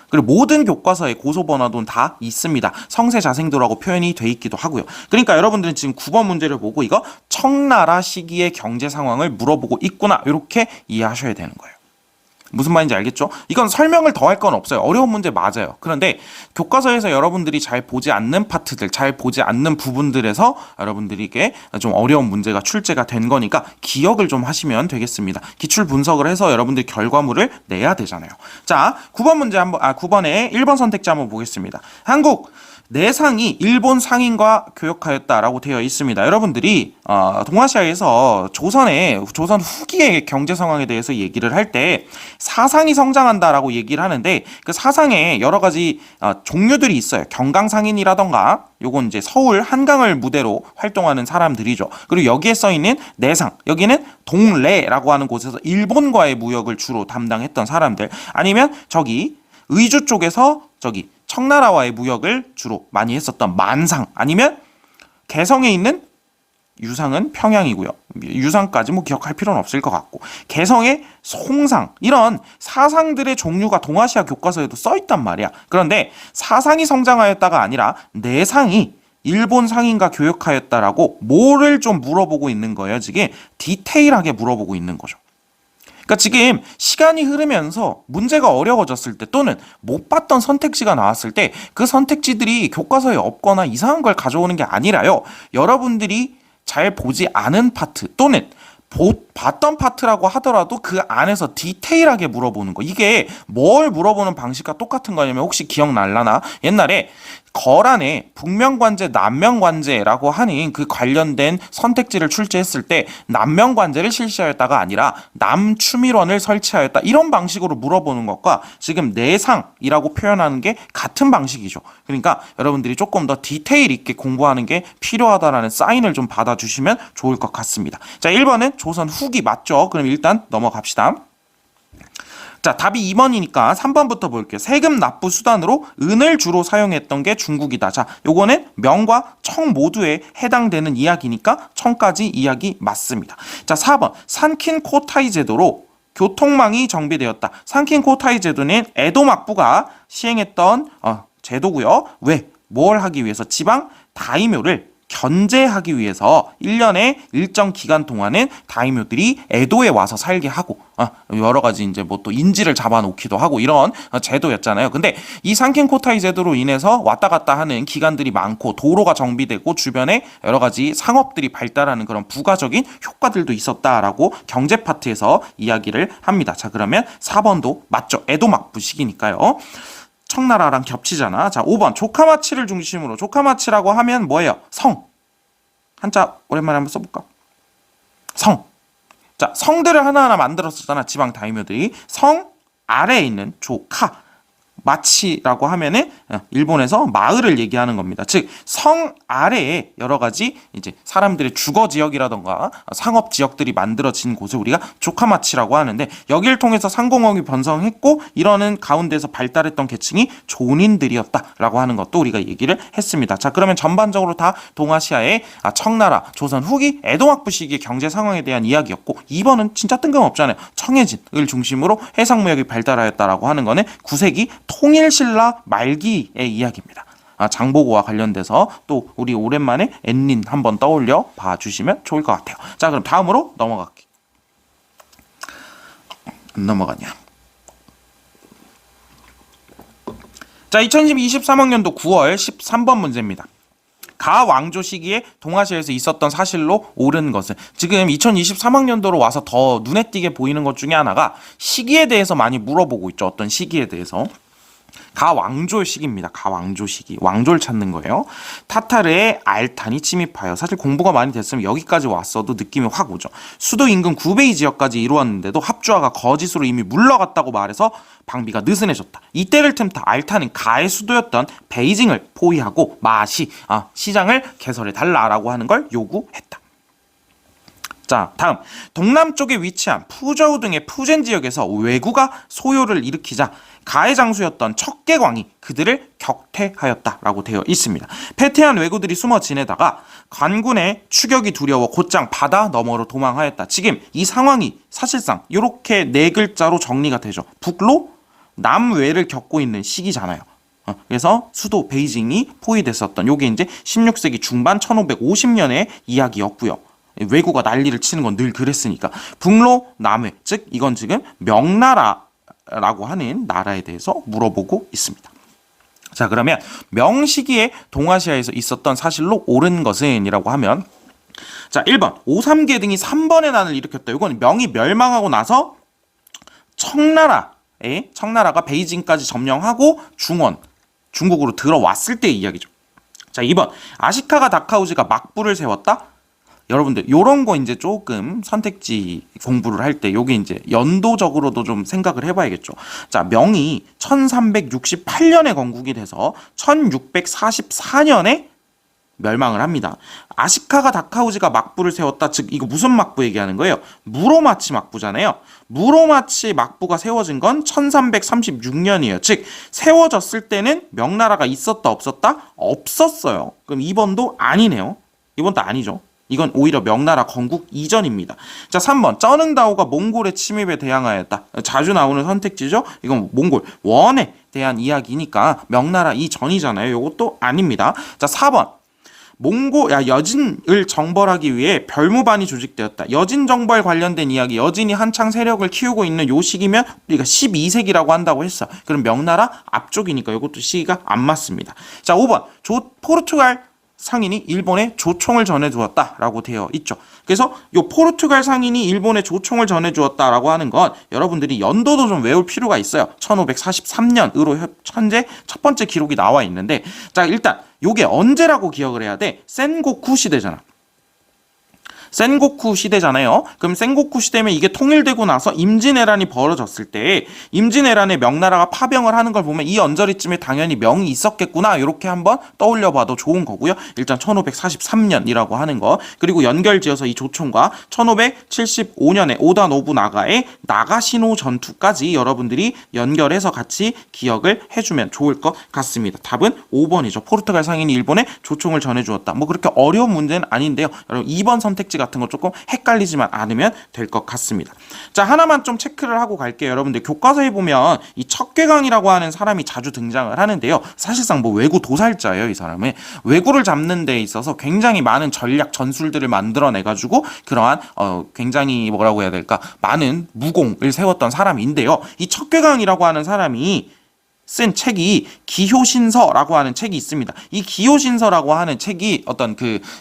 그리고 모든 교과서에 고소번화도는 다 있습니다. 성세자생도라고 표현이 돼 있기도 하고요. 그러니까 여러분들은 지금 9번 문제를 보고 이거 청나라 시기의 경제 상황을 물어보고 있구나, 이렇게 이해하셔야 되는 거예요. 무슨 말인지 알겠죠? 이건 설명을 더 할 건 없어요. 어려운 문제 맞아요. 그런데 교과서에서 여러분들이 잘 보지 않는 파트들, 잘 보지 않는 부분들에서 여러분들에게 좀 어려운 문제가 출제가 된 거니까 기억을 좀 하시면 되겠습니다. 기출 분석을 해서 여러분들이 결과물을 내야 되잖아요. 자, 9번 문제 9번에 1번 선택지 한번 보겠습니다. 한국 내상이 일본 상인과 교역하였다라고 되어 있습니다. 여러분들이 동아시아에서 조선 후기의 경제 상황에 대해서 얘기를 할 때 사상이 성장한다라고 얘기를 하는데, 그 사상에 여러 가지 종류들이 있어요. 경강상인이라던가, 요건 이제 서울 한강을 무대로 활동하는 사람들이죠. 그리고 여기에 써 있는 내상, 여기는 동래라고 하는 곳에서 일본과의 무역을 주로 담당했던 사람들, 아니면 저기 의주 쪽에서 저기 청나라와의 무역을 주로 많이 했었던 만상, 아니면 개성에 있는 유상은 평양이고요. 유상까지 뭐 기억할 필요는 없을 것 같고, 개성의 송상, 이런 사상들의 종류가 동아시아 교과서에도 써 있단 말이야. 그런데 사상이 성장하였다가 아니라 내상이 일본 상인과 교역하였다라고 뭐를 좀 물어보고 있는 거예요. 지금 디테일하게 물어보고 있는 거죠. 그러니까 지금 시간이 흐르면서 문제가 어려워졌을 때, 또는 못 봤던 선택지가 나왔을 때 그 선택지들이 교과서에 없거나 이상한 걸 가져오는 게 아니라요, 여러분들이 잘 보지 않은 파트, 또는 봤던 파트라고 하더라도 그 안에서 디테일하게 물어보는 거. 이게 뭘 물어보는 방식과 똑같은 거냐면, 혹시 기억날라나? 옛날에 거란에 북명관제, 남명관제라고 하는 그 관련된 선택지를 출제했을 때 남명관제를 실시하였다가 아니라 남추밀원을 설치하였다, 이런 방식으로 물어보는 것과 지금 내상이라고 표현하는 게 같은 방식이죠. 그러니까 여러분들이 조금 더 디테일 있게 공부하는 게 필요하다라는 사인을 좀 받아주시면 좋을 것 같습니다. 자, 1번은 조선 후기 맞죠? 그럼 일단 넘어갑시다. 자, 답이 2번이니까 3번부터 볼게요. 세금 납부 수단으로 은을 주로 사용했던 게 중국이다. 자, 요거는 명과 청 모두에 해당되는 이야기니까 청까지 이야기 맞습니다. 자, 4번 산킨 코타이 제도로 교통망이 정비되었다. 산킨 코타이 제도는 에도 막부가 시행했던 제도고요. 왜? 뭘 하기 위해서? 지방 다이묘를 견제하기 위해서 1년의 일정 기간 동안은 다이묘들이 에도에 와서 살게 하고 여러 가지 이제 뭐 또 인지를 잡아놓기도 하고 이런 제도였잖아요. 근데 이 상켄코타이 제도로 인해서 왔다 갔다 하는 기간들이 많고 도로가 정비되고 주변에 여러 가지 상업들이 발달하는 그런 부가적인 효과들도 있었다라고 경제 파트에서 이야기를 합니다. 자, 그러면 4번도 맞죠. 에도 막부 시기니까요. 청나라랑 겹치잖아. 자, 5번 조카마치를 중심으로. 조카마치라고 하면 뭐예요? 성. 한자 오랜만에 한번 써볼까? 성. 자, 성들을 하나하나 만들었었잖아. 지방 다이묘들이. 성 아래에 있는 조카 마치라고 하면은 일본에서 마을을 얘기하는 겁니다. 즉 성 아래에 여러 가지 이제 사람들의 주거 지역이라던가 상업 지역들이 만들어진 곳을 우리가 조카마치라고 하는데, 여기를 통해서 상공업이 번성했고 이러는 가운데서 발달했던 계층이 조닌들이었다라고 하는 것도 우리가 얘기를 했습니다. 자, 그러면 전반적으로 다 동아시아의 청나라, 조선 후기 에도막부 시기의 경제 상황에 대한 이야기였고, 2번은 진짜 뜬금없잖아요. 청해진을 중심으로 해상무역이 발달하였다라고 하는 거는 9세기 통일신라 말기의 이야기입니다. 장보고와 관련돼서 또 우리 오랜만에 엔린 한번 떠올려 봐주시면 좋을 것 같아요. 자, 그럼 다음으로 넘어갈게요. 안 넘어가냐. 자, 2023학년도 9월 13번 문제입니다. 가 왕조 시기에 동아시아에서 있었던 사실로 옳은 것은, 지금 2023학년도로 와서 더 눈에 띄게 보이는 것 중에 하나가 시기에 대해서 많이 물어보고 있죠. 어떤 시기에 대해서. 가왕조 시기입니다. 가왕조 시기. 왕조를 찾는 거예요. 타타르의 알탄이 침입하여, 사실 공부가 많이 됐으면 여기까지 왔어도 느낌이 확 오죠. 수도 인근 구베이 지역까지 이루었는데도 합주화가 거짓으로 이미 물러갔다고 말해서 방비가 느슨해졌다. 이때를 틈타 알탄은 가의 수도였던 베이징을 포위하고 마시 시장을 개설해달라라고 하는 걸 요구했다. 자, 다음 동남쪽에 위치한 푸저우 등의 푸젠 지역에서 왜구가 소요를 일으키자 가의 장수였던 척계광이 그들을 격퇴하였다라고 되어 있습니다. 패퇴한 왜구들이 숨어 지내다가 관군의 추격이 두려워 곧장 바다 너머로 도망하였다. 지금 이 상황이 사실상 이렇게 네 글자로 정리가 되죠. 북로 남외를 겪고 있는 시기잖아요. 그래서 수도 베이징이 포위됐었던 요게 이제 16세기 중반 1550년의 이야기였고요. 왜구가 난리를 치는 건 늘 그랬으니까. 북로 남외, 즉 이건 지금 명나라라고 하는 나라에 대해서 물어보고 있습니다. 자, 그러면 명시기에 동아시아에서 있었던 사실로 옳은 것은 이라고 하면, 자, 1번 오삼계 등이 3번의 난을 일으켰다. 이건 명이 멸망하고 나서 청나라가 베이징까지 점령하고 중국으로 들어왔을 때의 이야기죠. 자, 2번 아시카가 다카우지가 막부를 세웠다. 여러분들 요런 거 이제 조금 선택지 공부를 할 때 요게 이제 연도적으로도 좀 생각을 해봐야겠죠. 자, 명이 1368년에 건국이 돼서 1644년에 멸망을 합니다. 아시카가 다카우지가 막부를 세웠다. 즉 이거 무슨 막부 얘기하는 거예요? 무로마치 막부잖아요. 무로마치 막부가 세워진 건 1336년이에요. 즉 세워졌을 때는 명나라가 있었다 없었다? 없었어요. 그럼 2번도 아니네요. 2번도 아니죠. 이건 오히려 명나라 건국 이전입니다. 자, 3번 쩌능다오가 몽골의 침입에 대항하였다. 자주 나오는 선택지죠. 이건 몽골 원에 대한 이야기니까 명나라 이전이잖아요. 이것도 아닙니다. 자, 4번 여진을 정벌하기 위해 별무반이 조직되었다. 여진 정벌 관련된 이야기, 여진이 한창 세력을 키우고 있는 요 시기면 우리가 12세기라고 한다고 했어. 그럼 명나라 앞쪽이니까 이것도 시기가 안 맞습니다. 자, 5번 포르투갈 상인이 일본에 조총을 전해주었다라고 되어 있죠. 그래서 이 포르투갈 상인이 일본에 조총을 전해주었다라고 하는 건 여러분들이 연도도 좀 외울 필요가 있어요. 1543년으로 현재 첫 번째 기록이 나와 있는데, 자, 일단 요게 언제라고 기억을 해야 돼? 센고쿠 시대잖아. 센고쿠 시대잖아요. 그럼 센고쿠 시대면 이게 통일되고 나서 임진왜란이 벌어졌을 때 임진왜란에 명나라가 파병을 하는 걸 보면 이 언저리쯤에 당연히 명이 있었겠구나, 이렇게 한번 떠올려봐도 좋은 거고요. 일단 1543년이라고 하는 거, 그리고 연결지어서 이 조총과 1575년에 오다 노부나가의 나가시노 전투까지 여러분들이 연결해서 같이 기억을 해주면 좋을 것 같습니다. 답은 5번이죠. 포르투갈 상인이 일본에 조총을 전해주었다. 뭐 그렇게 어려운 문제는 아닌데요. 여러분 2번 선택지가 같은 거 조금 헷갈리지만 않으면 될 것 같습니다. 자, 하나만 좀 체크를 하고 갈게요. 여러분들 교과서에 보면 이 척계강이라고 하는 사람이 자주 등장을 하는데요. 사실상 뭐 외구 도살자예요. 이 사람은 외구를 잡는 데 있어서 굉장히 많은 전략 전술들을 만들어내가지고 그러한 굉장히 뭐라고 해야 될까, 많은 무공을 세웠던 사람인데요. 이 척계강이라고 하는 사람이 쓴 책이 기효신서라고 하는 책이 있습니다. 이 기효신서라고 하는 책이 어떤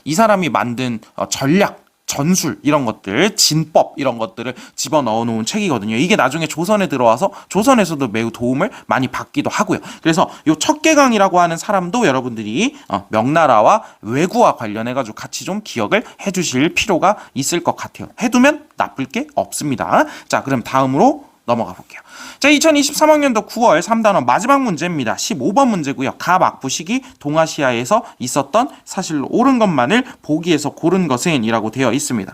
이 사람이 만든 전략, 전술 이런 것들, 진법 이런 것들을 집어넣어 놓은 책이거든요. 이게 나중에 조선에 들어와서 조선에서도 매우 도움을 많이 받기도 하고요. 그래서 이 척계강이라고 하는 사람도 여러분들이 명나라와 외구와 관련해 가지고 같이 좀 기억을 해 주실 필요가 있을 것 같아요. 해두면 나쁠 게 없습니다. 자, 그럼 다음으로 넘어가 볼게요. 자, 2023학년도 9월 3단원 마지막 문제입니다. 15번 문제고요. 가막부 시기 동아시아에서 있었던 사실로 옳은 것만을 보기에서 고른 것은 이라고 되어 있습니다.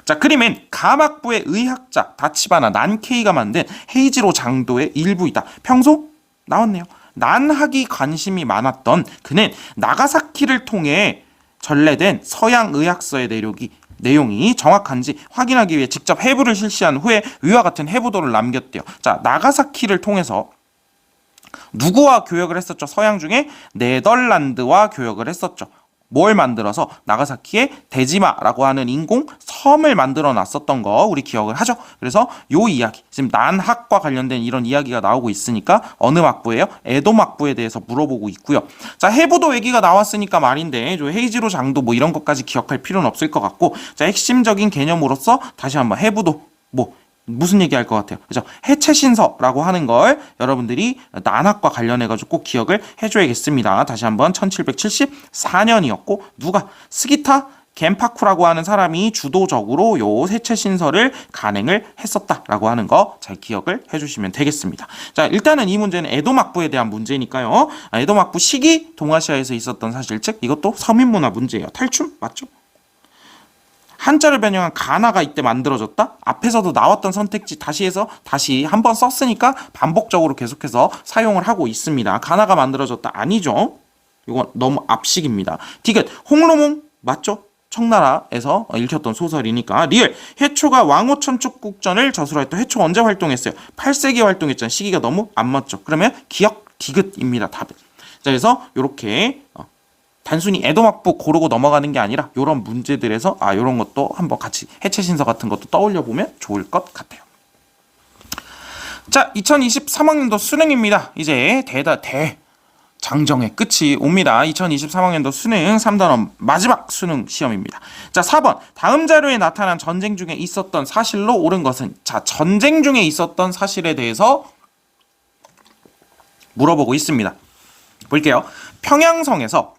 자, 그림엔 가막부의 의학자 다치바나 난케이가 만든 헤이지로 장도의 일부이다. 평소 나왔네요. 난학이 관심이 많았던 그는 나가사키를 통해 전래된 서양 의학서의 내용이 정확한지 확인하기 위해 직접 해부를 실시한 후에 위와 같은 해부도를 남겼대요. 자, 나가사키를 통해서 누구와 교역을 했었죠? 서양 중에 네덜란드와 교역을 했었죠. 뭘 만들어서 나가사키에 데지마라고 하는 인공 섬을 만들어 놨었던 거 우리 기억을 하죠. 그래서 요 이야기, 지금 난학과 관련된 이런 이야기가 나오고 있으니까 어느 막부예요? 에도 막부에 대해서 물어보고 있고요. 자, 해부도 얘기가 나왔으니까 말인데 헤이지로 장도 뭐 이런 것까지 기억할 필요는 없을 것 같고, 자, 핵심적인 개념으로서 다시 한번 해부도 무슨 얘기할 것 같아요? 그죠? 해체신서라고 하는 걸 여러분들이 난학과 관련해가지고 꼭 기억을 해줘야겠습니다. 다시 한번 1774년이었고 누가 스기타 겐파쿠라고 하는 사람이 주도적으로 요 해체신서를 간행을 했었다라고 하는 거 잘 기억을 해주시면 되겠습니다. 자, 일단은 이 문제는 에도막부에 대한 문제니까요. 에도막부 시기 동아시아에서 있었던 사실, 즉 이것도 서민문화 문제예요. 탈춤 맞죠? 한자를 변형한 가나가 이때 만들어졌다? 앞에서도 나왔던 선택지 다시 해서 다시 한번 썼으니까 반복적으로 계속해서 사용을 하고 있습니다. 가나가 만들어졌다? 아니죠. 이건 너무 앞식입니다. 디귿, 홍로몽 맞죠? 청나라에서 읽혔던 소설이니까. 리을, 해초가 왕호천축국전을 저술했던. 해초 언제 활동했어요? 8세기 활동했잖아요. 시기가 너무 안 맞죠. 그러면 기억, 디귿입니다. 답은. 자, 그래서 이렇게 단순히 에도막부 고르고 넘어가는 게 아니라 이런 문제들에서 이런 것도 한번 같이 해체신서 같은 것도 떠올려 보면 좋을 것 같아요. 자, 2023학년도 수능입니다. 이제 장정의 끝이 옵니다. 2023학년도 수능 3단원 마지막 수능 시험입니다. 자, 4번. 다음 자료에 나타난 전쟁 중에 있었던 사실로 옳은 것은? 자, 전쟁 중에 있었던 사실에 대해서 물어보고 있습니다. 볼게요. 평양성에서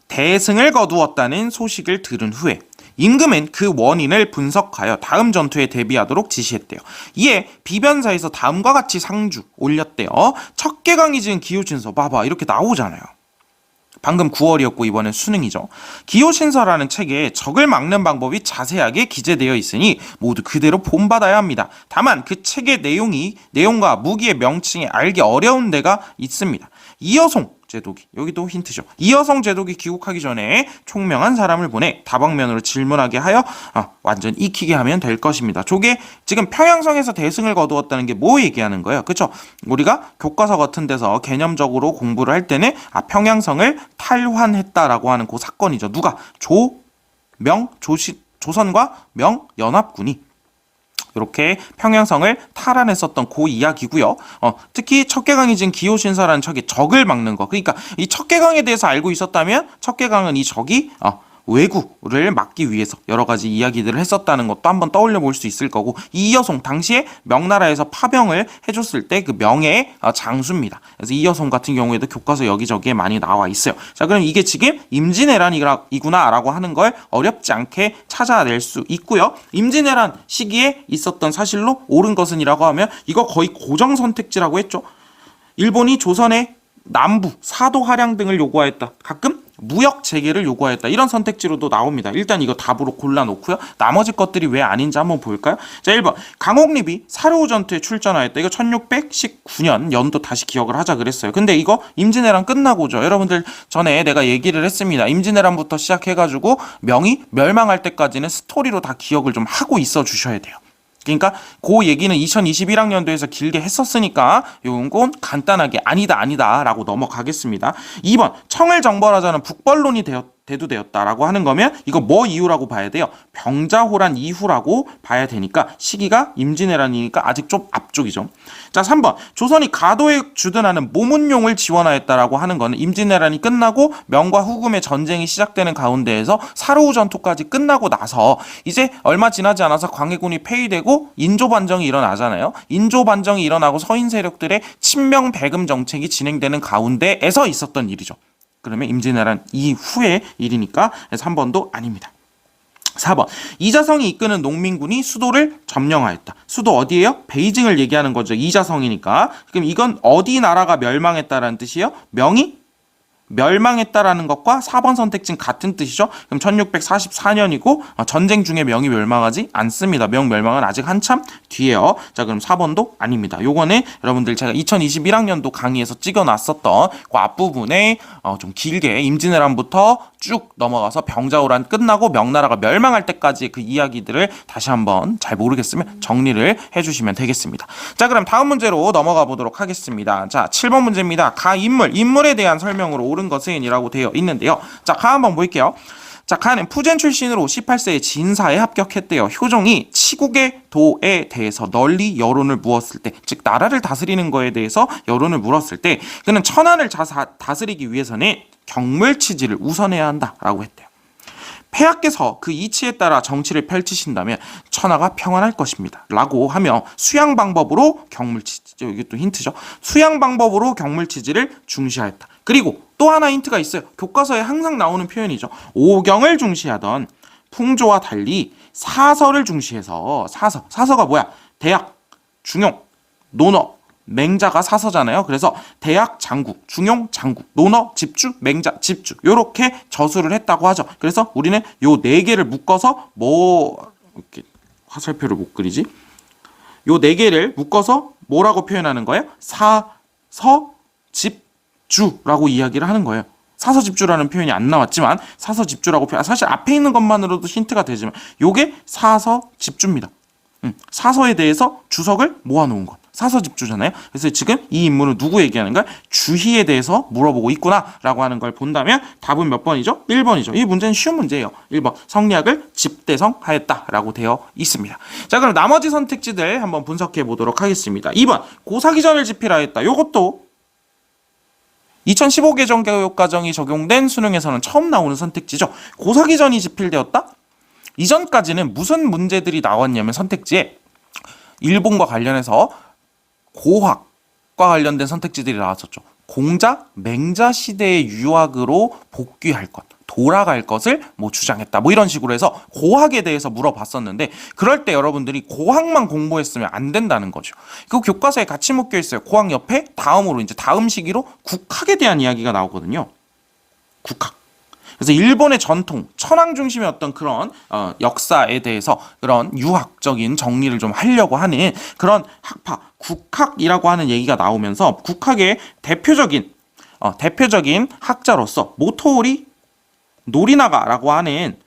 대승을 거두었다는 소식을 들은 후에 임금은 그 원인을 분석하여 다음 전투에 대비하도록 지시했대요. 이에 비변사에서 다음과 같이 상주 올렸대요. 척계강이 지은 기호신서 봐봐, 이렇게 나오잖아요. 방금 9월이었고 이번엔 수능이죠. 기호신서라는 책에 적을 막는 방법이 자세하게 기재되어 있으니 모두 그대로 본받아야 합니다. 다만 그 책의 내용과 무기의 명칭이 알기 어려운 데가 있습니다. 이여송 제독이, 여기도 힌트죠. 이여성 제독이 귀국하기 전에 총명한 사람을 보내 다방면으로 질문하게 하여 완전 익히게 하면 될 것입니다. 저게 지금 평양성에서 대승을 거두었다는 게 뭐 얘기하는 거예요? 그렇죠? 우리가 교과서 같은 데서 개념적으로 공부를 할 때는 평양성을 탈환했다라고 하는 그 사건이죠. 누가? 조선과 명연합군이 이렇게 평양성을 탈환했었던 그 이야기고요. 특히 척계강이 지은 기호신서라는 척이 적을 막는 거. 그러니까 이 척계강에 대해서 알고 있었다면 척계강은 이 적이 왜구를 막기 위해서 여러 가지 이야기들을 했었다는 것도 한번 떠올려 볼 수 있을 거고, 이여송 당시에 명나라에서 파병을 해줬을 때 그 명예의 장수입니다. 그래서 이여송 같은 경우에도 교과서 여기저기에 많이 나와 있어요. 자, 그럼 이게 지금 임진왜란이구나라고 하는 걸 어렵지 않게 찾아낼 수 있고요. 임진왜란 시기에 있었던 사실로 옳은 것은이라고 하면 이거 거의 고정 선택지라고 했죠. 일본이 조선의 남부 사도 할양 등을 요구하였다. 가끔 무역 재개를 요구하였다. 이런 선택지로도 나옵니다. 일단 이거 답으로 골라놓고요. 나머지 것들이 왜 아닌지 한번 볼까요? 자, 1번 강옥립이 사르우 전투에 출전하였다. 이거 1619년 연도 다시 기억을 하자 그랬어요. 근데 이거 임진왜란 끝나고죠. 여러분들 전에 내가 얘기를 했습니다. 임진왜란부터 시작해가지고 명이 멸망할 때까지는 스토리로 다 기억을 좀 하고 있어 주셔야 돼요. 그러니까 그 얘기는 2021학년도에서 길게 했었으니까 요건 간단하게 아니다 라고 넘어가겠습니다. 2번 청을 정벌하자는 북벌론이 대두되었다라고 하는 거면 이거 뭐 이유라고 봐야 돼요? 병자호란 이후라고 봐야 되니까 시기가 임진왜란이니까 아직 좀 앞쪽이죠. 자, 3번 조선이 가도에 주둔하는 모문용을 지원하였다라고 하는 거는 임진왜란이 끝나고 명과 후금의 전쟁이 시작되는 가운데에서 사르우 전투까지 끝나고 나서 이제 얼마 지나지 않아서 광해군이 폐위되고 인조반정이 일어나잖아요. 인조반정이 일어나고 서인 세력들의 친명배금 정책이 진행되는 가운데에서 있었던 일이죠. 그러면 임진왜란 이후의 일이니까 3번도 아닙니다. 4번 이자성이 이끄는 농민군이 수도를 점령하였다. 수도 어디예요? 베이징을 얘기하는 거죠. 이자성이니까. 그럼 이건 어디 나라가 멸망했다라는 뜻이에요? 명이 멸망했다라는 것과 4번 선택지는 같은 뜻이죠. 그럼 1644년이고 전쟁 중에 명이 멸망하지 않습니다. 명 멸망은 아직 한참 뒤에요. 자, 그럼 4번도 아닙니다. 요거는 여러분들 제가 2021학년도 강의에서 찍어놨었던 그 앞부분에 좀 길게 임진왜란부터 쭉 넘어가서 병자호란 끝나고 명나라가 멸망할 때까지 그 이야기들을 다시 한번 잘 모르겠으면 정리를 해주시면 되겠습니다. 자, 그럼 다음 문제로 넘어가 보도록 하겠습니다. 자, 7번 문제입니다. 가 인물에 대한 설명으로 옳은 것은 이라고 되어 있는데요. 자, 가 한번 볼게요. 자, 가는 푸젠 출신으로 18세에 진사에 합격했대요. 효종이 치국의 도에 대해서 널리 여론을 무었을 때, 즉 나라를 다스리는 거에 대해서 여론을 물었을 때 그는 천안을 다스리기 위해서는 경물치지를 우선해야 한다라고 했대요. 폐하께서 그 이치에 따라 정치를 펼치신다면 천하가 평안할 것입니다. 라고 하며 수양 방법으로 경물치지, 여기 또 힌트죠. 수양 방법으로 경물치지를 중시하였다. 그리고 또 하나 힌트가 있어요. 교과서에 항상 나오는 표현이죠. 오경을 중시하던 풍조와 달리 사서를 중시해서 사서가 뭐야? 대학, 중용, 논어, 맹자가 사서잖아요. 그래서 대학 장국, 중용 장국, 논어 집주, 맹자 집주 요렇게 저수를 했다고 하죠. 그래서 우리는 요 네 개를 묶어서 이렇게 화살표를 못 그리지? 요 네 개를 묶어서 뭐라고 표현하는 거예요? 사서 집주라고 이야기를 하는 거예요. 사서집주라는 표현이 안 나왔지만 사서집주라고 사실 앞에 있는 것만으로도 힌트가 되지만 요게 사서집주입니다. 사서에 대해서 주석을 모아놓은 것. 사서집주잖아요. 그래서 지금 이 인물은 누구 얘기하는가? 주희에 대해서 물어보고 있구나라고 하는 걸 본다면 답은 몇 번이죠? 1번이죠. 이 문제는 쉬운 문제예요. 1번 성리학을 집대성하였다라고 되어 있습니다. 자, 그럼 나머지 선택지들 한번 분석해 보도록 하겠습니다. 2번 고사기전을 집필하였다. 요것도 2015 개정교육과정이 적용된 수능에서는 처음 나오는 선택지죠. 고사기전이 집필되었다? 이전까지는 무슨 문제들이 나왔냐면 선택지에 일본과 관련해서 고학과 관련된 선택지들이 나왔었죠. 공자, 맹자 시대의 유학으로 복귀할 것, 돌아갈 것을 뭐 주장했다. 뭐 이런 식으로 해서 고학에 대해서 물어봤었는데 그럴 때 여러분들이 고학만 공부했으면 안 된다는 거죠. 그 교과서에 같이 묶여 있어요. 고학 옆에 다음으로 이제 다음 시기로 국학에 대한 이야기가 나오거든요. 국학. 그래서 일본의 전통, 천황 중심의 어떤 그런 역사에 대해서 그런 유학적인 정리를 좀 하려고 하는 그런 학파, 국학이라고 하는 얘기가 나오면서 국학의 대표적인 학자로서 모토오리 노리나가라고 하는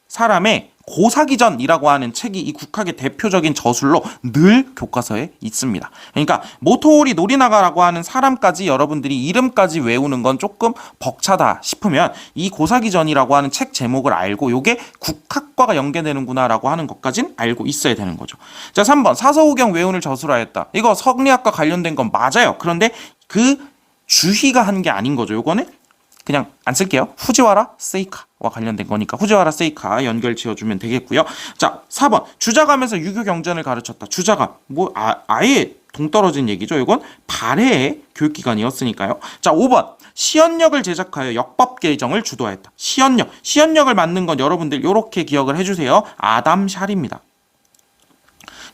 사람의 고사기전이라고 하는 책이 이 국학의 대표적인 저술로 늘 교과서에 있습니다. 그러니까 모토오리 노리나가라고 하는 사람까지 여러분들이 이름까지 외우는 건 조금 벅차다 싶으면 이 고사기전이라고 하는 책 제목을 알고 이게 국학과가 연계되는구나라고 하는 것까진 알고 있어야 되는 거죠. 자, 3번 사서오경 외운을 저술하였다. 이거 성리학과 관련된 건 맞아요. 그런데 그 주희가 한 게 아닌 거죠. 요거는 그냥 안 쓸게요. 후지와라 세이카와 관련된 거니까 후지와라 세이카 연결 지어주면 되겠고요. 자, 4번 주자감에서 유교 경전을 가르쳤다. 주자감 뭐 아예 동떨어진 얘기죠. 이건 발해의 교육기관이었으니까요. 자, 5번 시연력을 제작하여 역법 개정을 주도하였다. 시연력을 만든 건 여러분들 이렇게 기억을 해주세요. 아담 샬입니다.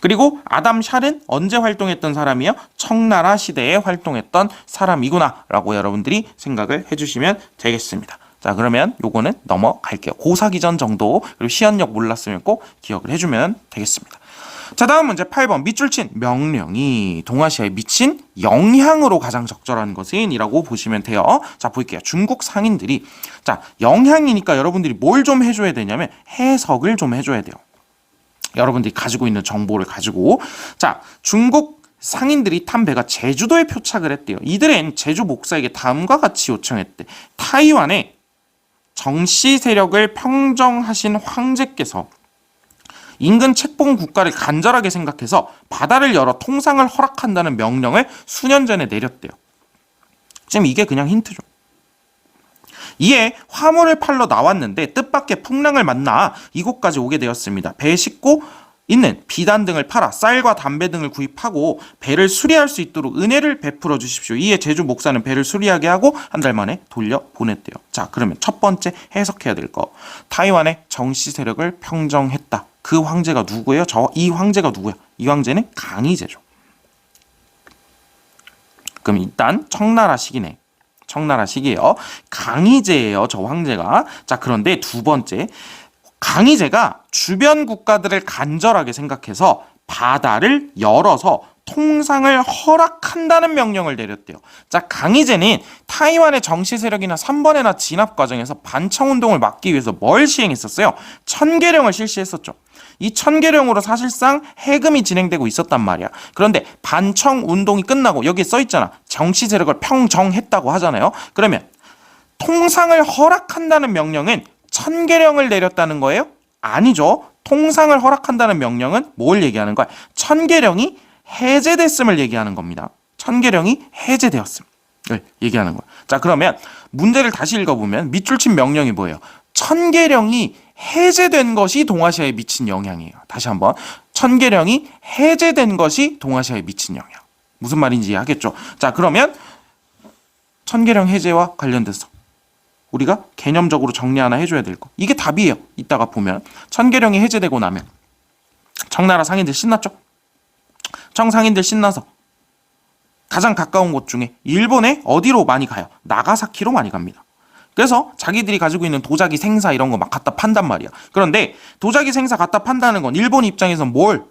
그리고 아담 샬은 언제 활동했던 사람이에요? 청나라 시대에 활동했던 사람이구나 라고 여러분들이 생각을 해주시면 되겠습니다. 자, 그러면 요거는 넘어갈게요. 고사기전 정도, 그리고 시연력 몰랐으면 꼭 기억을 해주면 되겠습니다. 자, 다음 문제 8번. 밑줄 친 명령이 동아시아에 미친 영향으로 가장 적절한 것은? 이라고 보시면 돼요. 자, 볼게요. 중국 상인들이, 자, 영향이니까 여러분들이 뭘 좀 해줘야 되냐면 해석을 좀 해줘야 돼요. 여러분들이 가지고 있는 정보를 가지고. 자, 중국 상인들이 탄 배가 제주도에 표착을 했대요. 이들은 제주 목사에게 다음과 같이 요청했대. 타이완의 정씨 세력을 평정하신 황제께서 인근 책봉 국가를 간절하게 생각해서 바다를 열어 통상을 허락한다는 명령을 수년 전에 내렸대요. 지금 이게 그냥 힌트죠. 이에 화물을 팔러 나왔는데 뜻밖의 풍랑을 만나 이곳까지 오게 되었습니다. 배에 싣고 있는 비단 등을 팔아 쌀과 담배 등을 구입하고 배를 수리할 수 있도록 은혜를 베풀어 주십시오. 이에 제주 목사는 배를 수리하게 하고 한 달 만에 돌려 보냈대요. 자, 그러면 첫 번째 해석해야 될 거. 타이완의 정씨 세력을 평정했다. 그 황제가 누구예요? 이 황제가 누구야? 이 황제는 강희제죠. 그럼 일단 청나라 시기네. 청나라 시기예요. 강희제예요, 저 황제가. 자, 그런데 두 번째, 강희제가 주변 국가들을 간절하게 생각해서 바다를 열어서 통상을 허락한다는 명령을 내렸대요. 자, 강희제는 타이완의 정치 세력이나 3번해나 진압 과정에서 반청운동을 막기 위해서 뭘 시행했었어요? 천계령을 실시했었죠. 이 천계령으로 사실상 해금이 진행되고 있었단 말이야. 그런데 반청운동이 끝나고 여기에 써있잖아. 정치 세력을 평정했다고 하잖아요. 그러면 통상을 허락한다는 명령은 천계령을 내렸다는 거예요? 아니죠. 통상을 허락한다는 명령은 뭘 얘기하는 거야? 천계령이 해제됐음을 얘기하는 겁니다. 천계령이 해제되었음을 얘기하는 거야. 자, 그러면 문제를 다시 읽어보면 밑줄 친 명령이 뭐예요? 천계령이 해제된 것이 동아시아에 미친 영향이에요. 다시 한번. 천계령이 해제된 것이 동아시아에 미친 영향. 무슨 말인지 이해하겠죠? 자, 그러면 천계령 해제와 관련돼서 우리가 개념적으로 정리 하나 해줘야 될 거. 이게 답이에요. 이따가 보면. 천계령이 해제되고 나면 청나라 상인들 신났죠? 청상인들 신나서 가장 가까운 곳 중에 일본에 어디로 많이 가요? 나가사키로 많이 갑니다. 그래서 자기들이 가지고 있는 도자기 생사 이런 거 막 갖다 판단 말이야. 그런데 도자기 생사 갖다 판다는 건 일본 입장에서 뭘?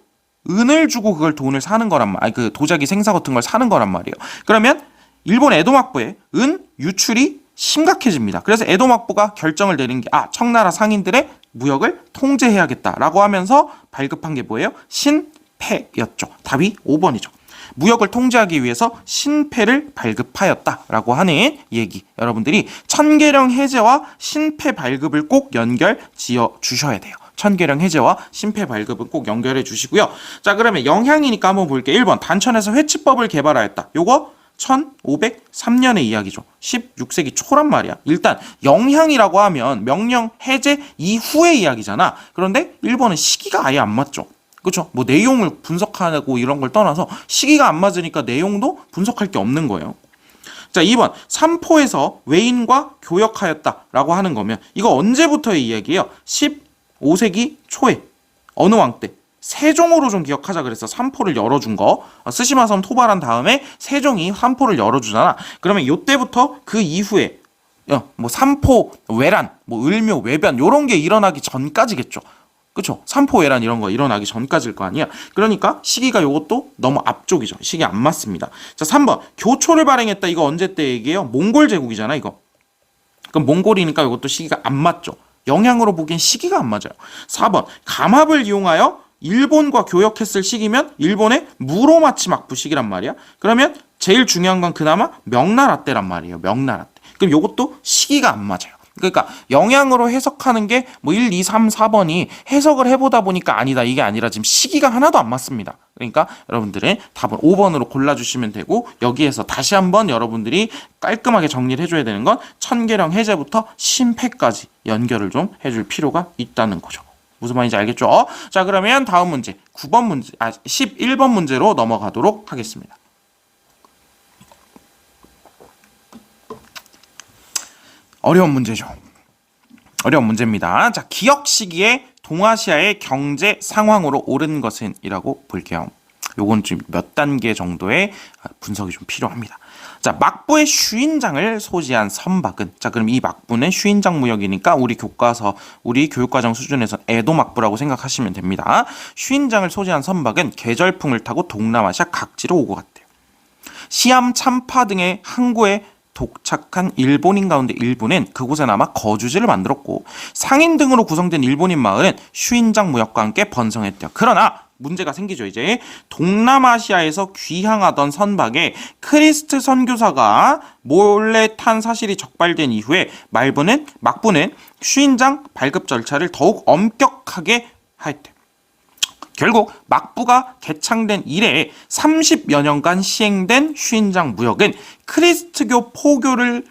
은을 주고 그걸 돈을 사는 거란 말. 그 도자기 생사 같은 걸 사는 거란 말이에요. 그러면 일본 에도막부에 은 유출이 심각해집니다. 그래서 에도막부가 결정을 내린 게 청나라 상인들의 무역을 통제해야겠다라고 하면서 발급한 게 뭐예요? 신패였죠. 답이 5번이죠. 무역을 통제하기 위해서 신패를 발급하였다라고 하는 얘기. 여러분들이 천계령 해제와 신패 발급을 꼭 연결 지어 주셔야 돼요. 천계령 해제와 신패 발급은 꼭 연결해 주시고요. 자, 그러면 영향이니까 한번 볼게요. 1번 단천에서 회치법을 개발하였다. 요거 1503년의 이야기죠. 16세기 초란 말이야. 일단 영향이라고 하면 명령 해제 이후의 이야기잖아. 그런데 1번은 시기가 아예 안 맞죠. 그렇죠? 뭐 내용을 분석하고 이런 걸 떠나서 시기가 안 맞으니까 내용도 분석할 게 없는 거예요. 자, 2번 삼포에서 외인과 교역하였다라고 하는 거면 이거 언제부터의 이야기예요? 15세기 초에 어느 왕 때? 세종으로 좀 기억하자 그래서 삼포를 열어준 거. 스시마섬 토발한 다음에 세종이 삼포를 열어주잖아. 그러면 이때부터 그 이후에 뭐 삼포 외란, 뭐 을묘 외변 이런 게 일어나기 전까지겠죠. 그쵸? 삼포 외란 이런 거 일어나기 전까지일 거 아니야. 그러니까 시기가 요것도 너무 앞쪽이죠. 시기 안 맞습니다. 자, 3번 교초를 발행했다. 이거 언제 때 얘기해요? 몽골 제국이잖아 이거. 그럼 몽골이니까 이것도 시기가 안 맞죠. 영향으로 보기엔 시기가 안 맞아요. 4번 감합을 이용하여 일본과 교역했을 시기면 일본의 무로마치 막부 시기란 말이야. 그러면 제일 중요한 건 그나마 명나라 때란 말이에요. 명나라 때. 그럼 요것도 시기가 안 맞아요. 그러니까 영향으로 해석하는 게 뭐 1, 2, 3, 4번이 해석을 해보다 보니까 아니다. 이게 아니라 지금 시기가 하나도 안 맞습니다. 그러니까 여러분들은 답은 5번으로 골라주시면 되고 여기에서 다시 한번 여러분들이 깔끔하게 정리를 해줘야 되는 건 천계령 해제부터 신패까지 연결을 좀 해줄 필요가 있다는 거죠. 무슨 말인지 알겠죠? 자, 그러면 다음 문제 11번 문제로 넘어가도록 하겠습니다. 어려운 문제죠. 어려운 문제입니다. 자, 기역 시기에 동아시아의 경제 상황으로 오른 것은 이라고 볼게요. 요건 좀 몇 단계 정도의 분석이 좀 필요합니다. 자, 막부의 휴인장을 소지한 선박은, 자, 그럼 이 막부는 휴인장 무역이니까 우리 교과서, 우리 교육과정 수준에서 에도 막부라고 생각하시면 됩니다. 휴인장을 소지한 선박은 계절풍을 타고 동남아시아 각지로 오고 갔대요. 시암, 참파 등의 항구에 도착한 일본인 가운데 일부는 그곳에 남아 거주지를 만들었고, 상인 등으로 구성된 일본인 마을은 휴인장 무역과 함께 번성했대요. 그러나 문제가 생기죠. 이제 동남아시아에서 귀향하던 선박에 크리스트 선교사가 몰래 탄 사실이 적발된 이후에 막부는 휴인장 발급 절차를 더욱 엄격하게 하였대요. 결국 막부가 개창된 이래 30여 년간 시행된 휴인장 무역은 크리스트교 포교를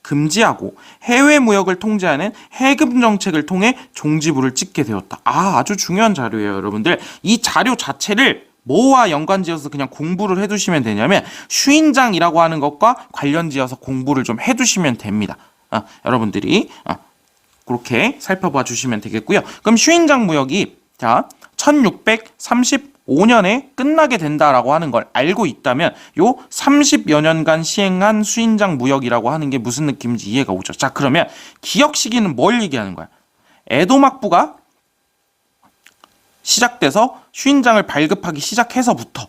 금지하고 해외 무역을 통제하는 해금 정책을 통해 종지부를 찍게 되었다. 아주 중요한 자료예요, 여러분들. 이 자료 자체를 뭐와 연관지어서 그냥 공부를 해두시면 되냐면 휴인장이라고 하는 것과 관련지어서 공부를 좀 해두시면 됩니다. 여러분들이 그렇게 살펴봐 주시면 되겠고요. 그럼 휴인장 무역이 1635년에 끝나게 된다라고 하는 걸 알고 있다면 요 30여 년간 시행한 휴인장 무역이라고 하는 게 무슨 느낌인지 이해가 오죠. 자, 그러면 기억 시기는 뭘 얘기하는 거야? 에도 막부가 시작돼서 휴인장을 발급하기 시작해서부터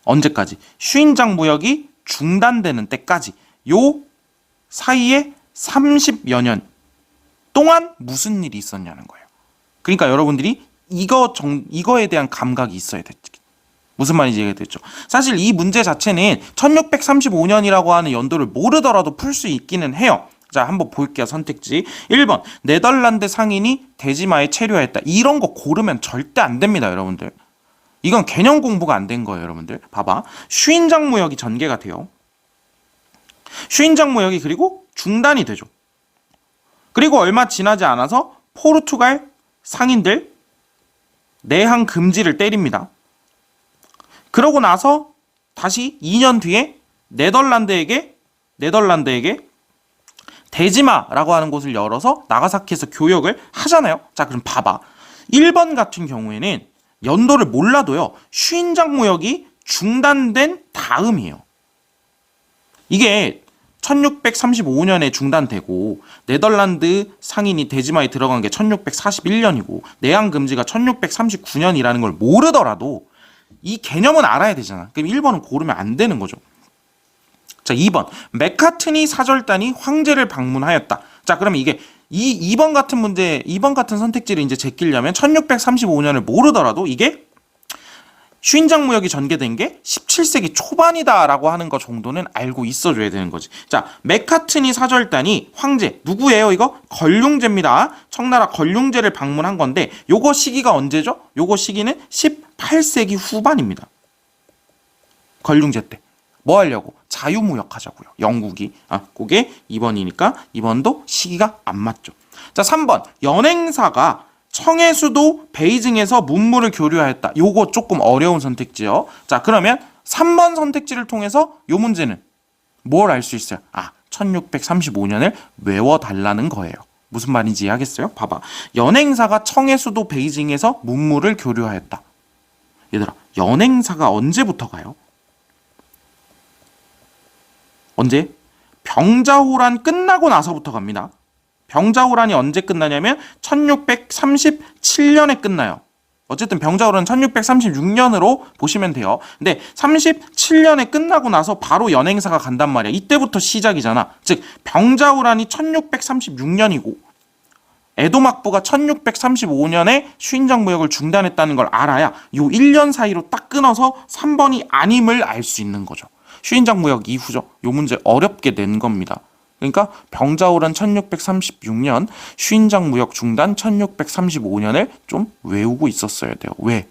언제까지? 휴인장 무역이 중단되는 때까지 요 사이에 30여 년 동안 무슨 일이 있었냐는 거예요. 그러니까 여러분들이 이거에 대한 감각이 있어야 됐죠. 무슨 말인지 이해됐죠? 사실 이 문제 자체는 1635년이라고 하는 연도를 모르더라도 풀 수 있기는 해요. 자, 한번 볼게요. 선택지 1번 네덜란드 상인이 대지마에 체류했다. 이런 거 고르면 절대 안 됩니다, 여러분들. 이건 개념 공부가 안 된 거예요, 여러분들. 봐봐. 휴인장 무역이 전개가 돼요. 휴인장 무역이 그리고 중단이 되죠. 그리고 얼마 지나지 않아서 포르투갈 상인들 내항 금지를 때립니다. 그러고 나서 다시 2년 뒤에 네덜란드에게 대지마라고 하는 곳을 열어서 나가사키에서 교역을 하잖아요. 자, 그럼 봐봐. 1번 같은 경우에는 연도를 몰라도요. 휴인장 무역이 중단된 다음이에요. 이게 1635년에 중단되고 네덜란드 상인이 대지마에 들어간 게 1641년이고 내항 금지가 1639년이라는 걸 모르더라도 이 개념은 알아야 되잖아. 그럼 1번은 고르면 안 되는 거죠. 자, 2번 맥카트니 사절단이 황제를 방문하였다. 자, 그러면 이게 이 2번 같은 문제, 2번 같은 선택지를 이제 제끼려면 1635년을 모르더라도 이게 휴인장 무역이 전개된 게 17세기 초반이다라고 하는 거 정도는 알고 있어줘야 되는 거지. 자, 맥카트니 사절단이 황제, 누구예요 이거? 걸륭제입니다. 청나라 걸륭제를 방문한 건데 요거 시기가 언제죠? 요거 시기는 18세기 후반입니다. 걸륭제 때. 뭐 하려고? 자유무역 하자고요. 영국이. 그게 2번이니까 2번도 시기가 안 맞죠. 자, 3번 연행사가 청해 수도 베이징에서 문물을 교류하였다. 요거 조금 어려운 선택지요. 자, 그러면 3번 선택지를 통해서 요 문제는 뭘 알 수 있어요? 1635년을 외워달라는 거예요. 무슨 말인지 이해하겠어요? 봐봐. 연행사가 청해 수도 베이징에서 문물을 교류하였다. 얘들아, 연행사가 언제부터 가요? 언제? 병자호란 끝나고 나서부터 갑니다. 병자호란이 언제 끝나냐면 1637년에 끝나요. 어쨌든 병자호란은 1636년으로 보시면 돼요. 근데 37년에 끝나고 나서 바로 연행사가 간단 말이야. 이때부터 시작이잖아. 즉 병자호란이 1636년이고 에도 막부가 1635년에 휴인장 무역을 중단했다는 걸 알아야 요 1년 사이로 딱 끊어서 3번이 아님을 알 수 있는 거죠. 휴인장 무역 이후죠. 요 문제 어렵게 낸 겁니다. 그러니까 병자호란 1636년, 휴인장 무역 중단 1635년을 좀 외우고 있었어야 돼요. 왜?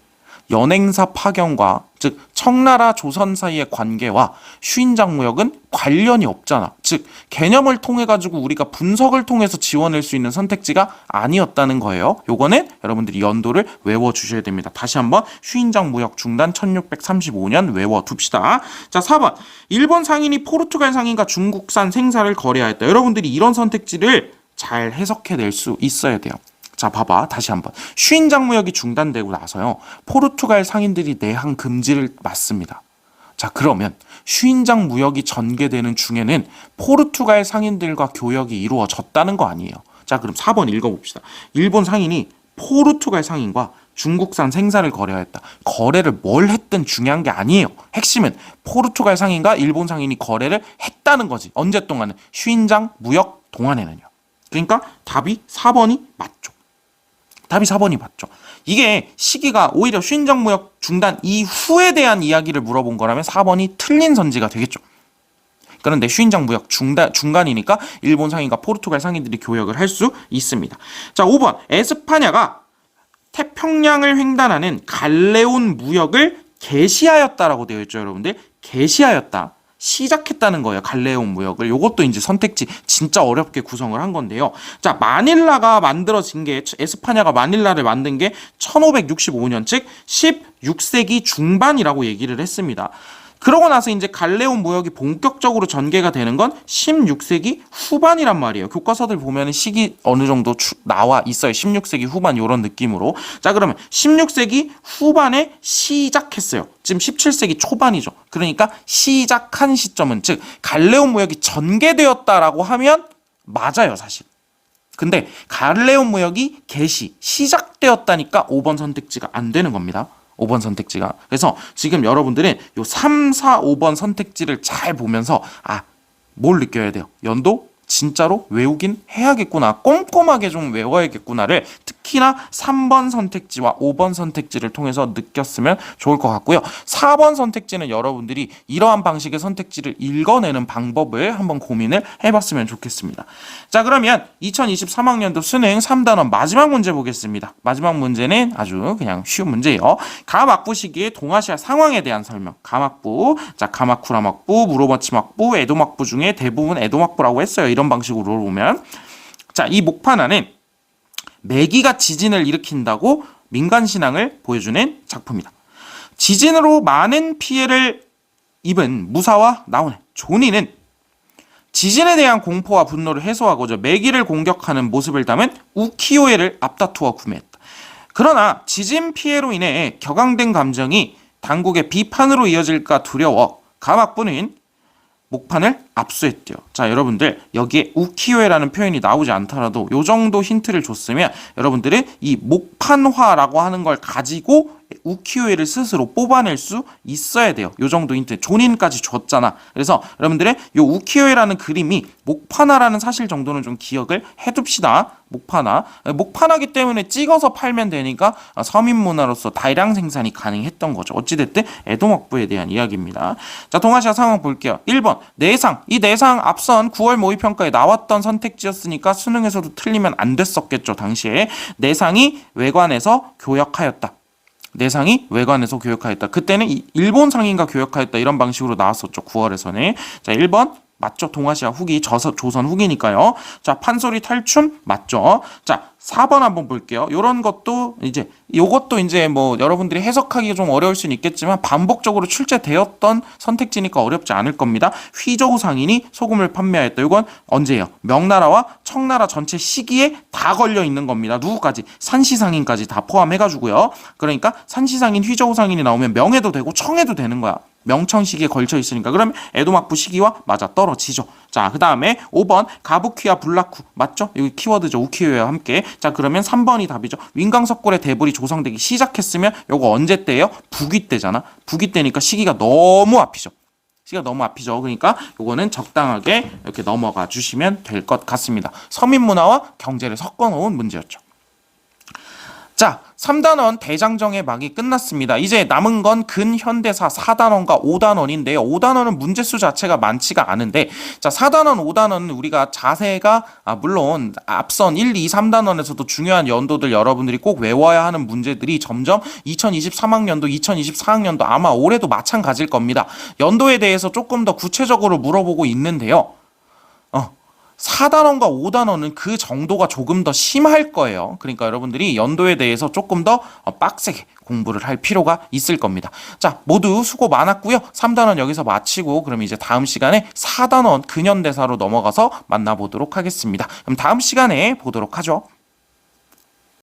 연행사 파견과 즉 청나라 조선 사이의 관계와 휴인장 무역은 관련이 없잖아. 즉 개념을 통해 가지고 우리가 분석을 통해서 지워낼 수 있는 선택지가 아니었다는 거예요. 요거는 여러분들이 연도를 외워주셔야 됩니다. 다시 한번 휴인장 무역 중단 1635년 외워둡시다. 자, 4번 일본 상인이 포르투갈 상인과 중국산 생사를 거래하였다. 여러분들이 이런 선택지를 잘 해석해낼 수 있어야 돼요. 자, 봐봐. 다시 한번. 휴인장 무역이 중단되고 나서요. 포르투갈 상인들이 내항 금지를 맞습니다. 자, 그러면 휴인장 무역이 전개되는 중에는 포르투갈 상인들과 교역이 이루어졌다는 거 아니에요. 자, 그럼 4번 읽어봅시다. 일본 상인이 포르투갈 상인과 중국산 생산을 거래하였다. 거래를 뭘 했든 중요한 게 아니에요. 핵심은 포르투갈 상인과 일본 상인이 거래를 했다는 거지. 언제 동안은? 휴인장 무역 동안에는요. 그러니까 답이 4번이 맞죠. 답이 4번이 맞죠. 이게 시기가 오히려 휴인장 무역 중단 이후에 대한 이야기를 물어본 거라면 4번이 틀린 선지가 되겠죠. 그런데 휴인장 무역 중간이니까 일본 상인과 포르투갈 상인들이 교역을 할 수 있습니다. 자, 5번. 에스파냐가 태평양을 횡단하는 갈레온 무역을 개시하였다라고 되어 있죠, 여러분들. 개시하였다. 시작했다는 거예요. 갈레온 무역을. 요것도 이제 선택지 진짜 어렵게 구성을 한 건데요. 자, 마닐라가 만들어진 게, 에스파냐가 마닐라를 만든 게 1565년, 즉 16세기 중반이라고 얘기를 했습니다. 그러고 나서 이제 갈레온 무역이 본격적으로 전개가 되는 건 16세기 후반이란 말이에요. 교과서들 보면 시기 어느 정도 나와 있어요. 16세기 후반 이런 느낌으로. 자, 그러면 16세기 후반에 시작했어요. 지금 17세기 초반이죠. 그러니까 시작한 시점은, 즉 갈레온 무역이 전개되었다라고 하면 맞아요, 사실. 근데 갈레온 무역이 시작되었다니까 5번 선택지가 안 되는 겁니다. 5번 선택지가. 그래서 지금 여러분들은 요 3, 4, 5번 선택지를 잘 보면서 뭘 느껴야 돼요? 연도 진짜로 외우긴 해야겠구나. 꼼꼼하게 좀 외워야겠구나를 특히나 3번 선택지와 5번 선택지를 통해서 느꼈으면 좋을 것 같고요. 4번 선택지는 여러분들이 이러한 방식의 선택지를 읽어내는 방법을 한번 고민을 해봤으면 좋겠습니다. 자, 그러면 2023학년도 수능 3단원 마지막 문제 보겠습니다. 마지막 문제는 아주 그냥 쉬운 문제예요. 가막부 시기의 동아시아 상황에 대한 설명. 가막부, 자, 가마쿠라막부, 무로마치막부, 에도막부 중에 대부분 에도막부라고 했어요. 이런 방식으로 보면, 자, 이 목판화는 매기가 지진을 일으킨다고 민간 신앙을 보여주는 작품이다. 지진으로 많은 피해를 입은 무사와 나오는 조니는 지진에 대한 공포와 분노를 해소하고자 매기를 공격하는 모습을 담은 우키요에를 앞다투어 구매했다. 그러나 지진 피해로 인해 격앙된 감정이 당국의 비판으로 이어질까 두려워 가막부는 목판을 압수했대요. 자, 여러분들 여기에 우키요에라는 표현이 나오지 않더라도 요 정도 힌트를 줬으면 여러분들은 이 목판화라고 하는 걸 가지고 우키요에를 스스로 뽑아낼 수 있어야 돼요. 요 정도 힌트. 조닌까지 줬잖아. 그래서 여러분들의 요 우키요에라는 그림이 목판화라는 사실 정도는 좀 기억을 해둡시다. 목판화기 때문에 찍어서 팔면 되니까 서민문화로서 다량 생산이 가능했던 거죠. 어찌됐든 에도막부에 대한 이야기입니다. 자, 동아시아 상황 볼게요. 1번 내상. 이 내상 앞선 9월 모의평가에 나왔던 선택지였으니까 수능에서도 틀리면 안 됐었겠죠. 당시에 내상이 외관에서 교역하였다. 내상이 외관에서 교역하였다. 그때는 일본 상인과 교역하였다. 이런 방식으로 나왔었죠. 9월에서는. 자, 1번 맞죠? 동아시아 후기, 조선 후기니까요. 자, 판소리 탈춤 맞죠? 자, 4번 한번 볼게요. 요것도 이제 뭐 여러분들이 해석하기가 좀 어려울 수는 있겠지만 반복적으로 출제되었던 선택지니까 어렵지 않을 겁니다. 휘저우 상인이 소금을 판매하였다. 이건 언제예요? 명나라와 청나라 전체 시기에 다 걸려 있는 겁니다. 누구까지? 산시상인까지 다 포함해가지고요. 그러니까 산시상인, 휘저우 상인이 나오면 명해도 되고 청해도 되는 거야. 명청 시기에 걸쳐 있으니까. 그러면 에도막부 시기와 맞아 떨어지죠. 자, 그 다음에 5번 가부키와 불라쿠 맞죠? 여기 키워드죠. 우키요에와 함께. 자, 그러면 3번이 답이죠. 윈강석굴의 대불이 조성되기 시작했으면 요거 언제 때예요? 북위 때잖아. 북위 때니까 시기가 너무 앞이죠. 그러니까 요거는 적당하게 이렇게 넘어가 주시면 될 것 같습니다. 서민문화와 경제를 섞어놓은 문제였죠. 자, 3단원 대장정의 막이 끝났습니다. 이제 남은 건 근현대사 4단원과 5단원인데요. 5단원은 문제수 자체가 많지가 않은데, 자, 4단원, 5단원은 우리가 자세가 물론 앞선 1, 2, 3단원에서도 중요한 연도들 여러분들이 꼭 외워야 하는 문제들이 점점 2023학년도, 2024학년도 아마 올해도 마찬가지일 겁니다. 연도에 대해서 조금 더 구체적으로 물어보고 있는데요. 4단원과 5단원은 그 정도가 조금 더 심할 거예요. 그러니까 여러분들이 연도에 대해서 조금 더 빡세게 공부를 할 필요가 있을 겁니다. 자, 모두 수고 많았고요. 3단원 여기서 마치고 그럼 이제 다음 시간에 4단원 근현대사로 넘어가서 만나보도록 하겠습니다. 그럼 다음 시간에 보도록 하죠.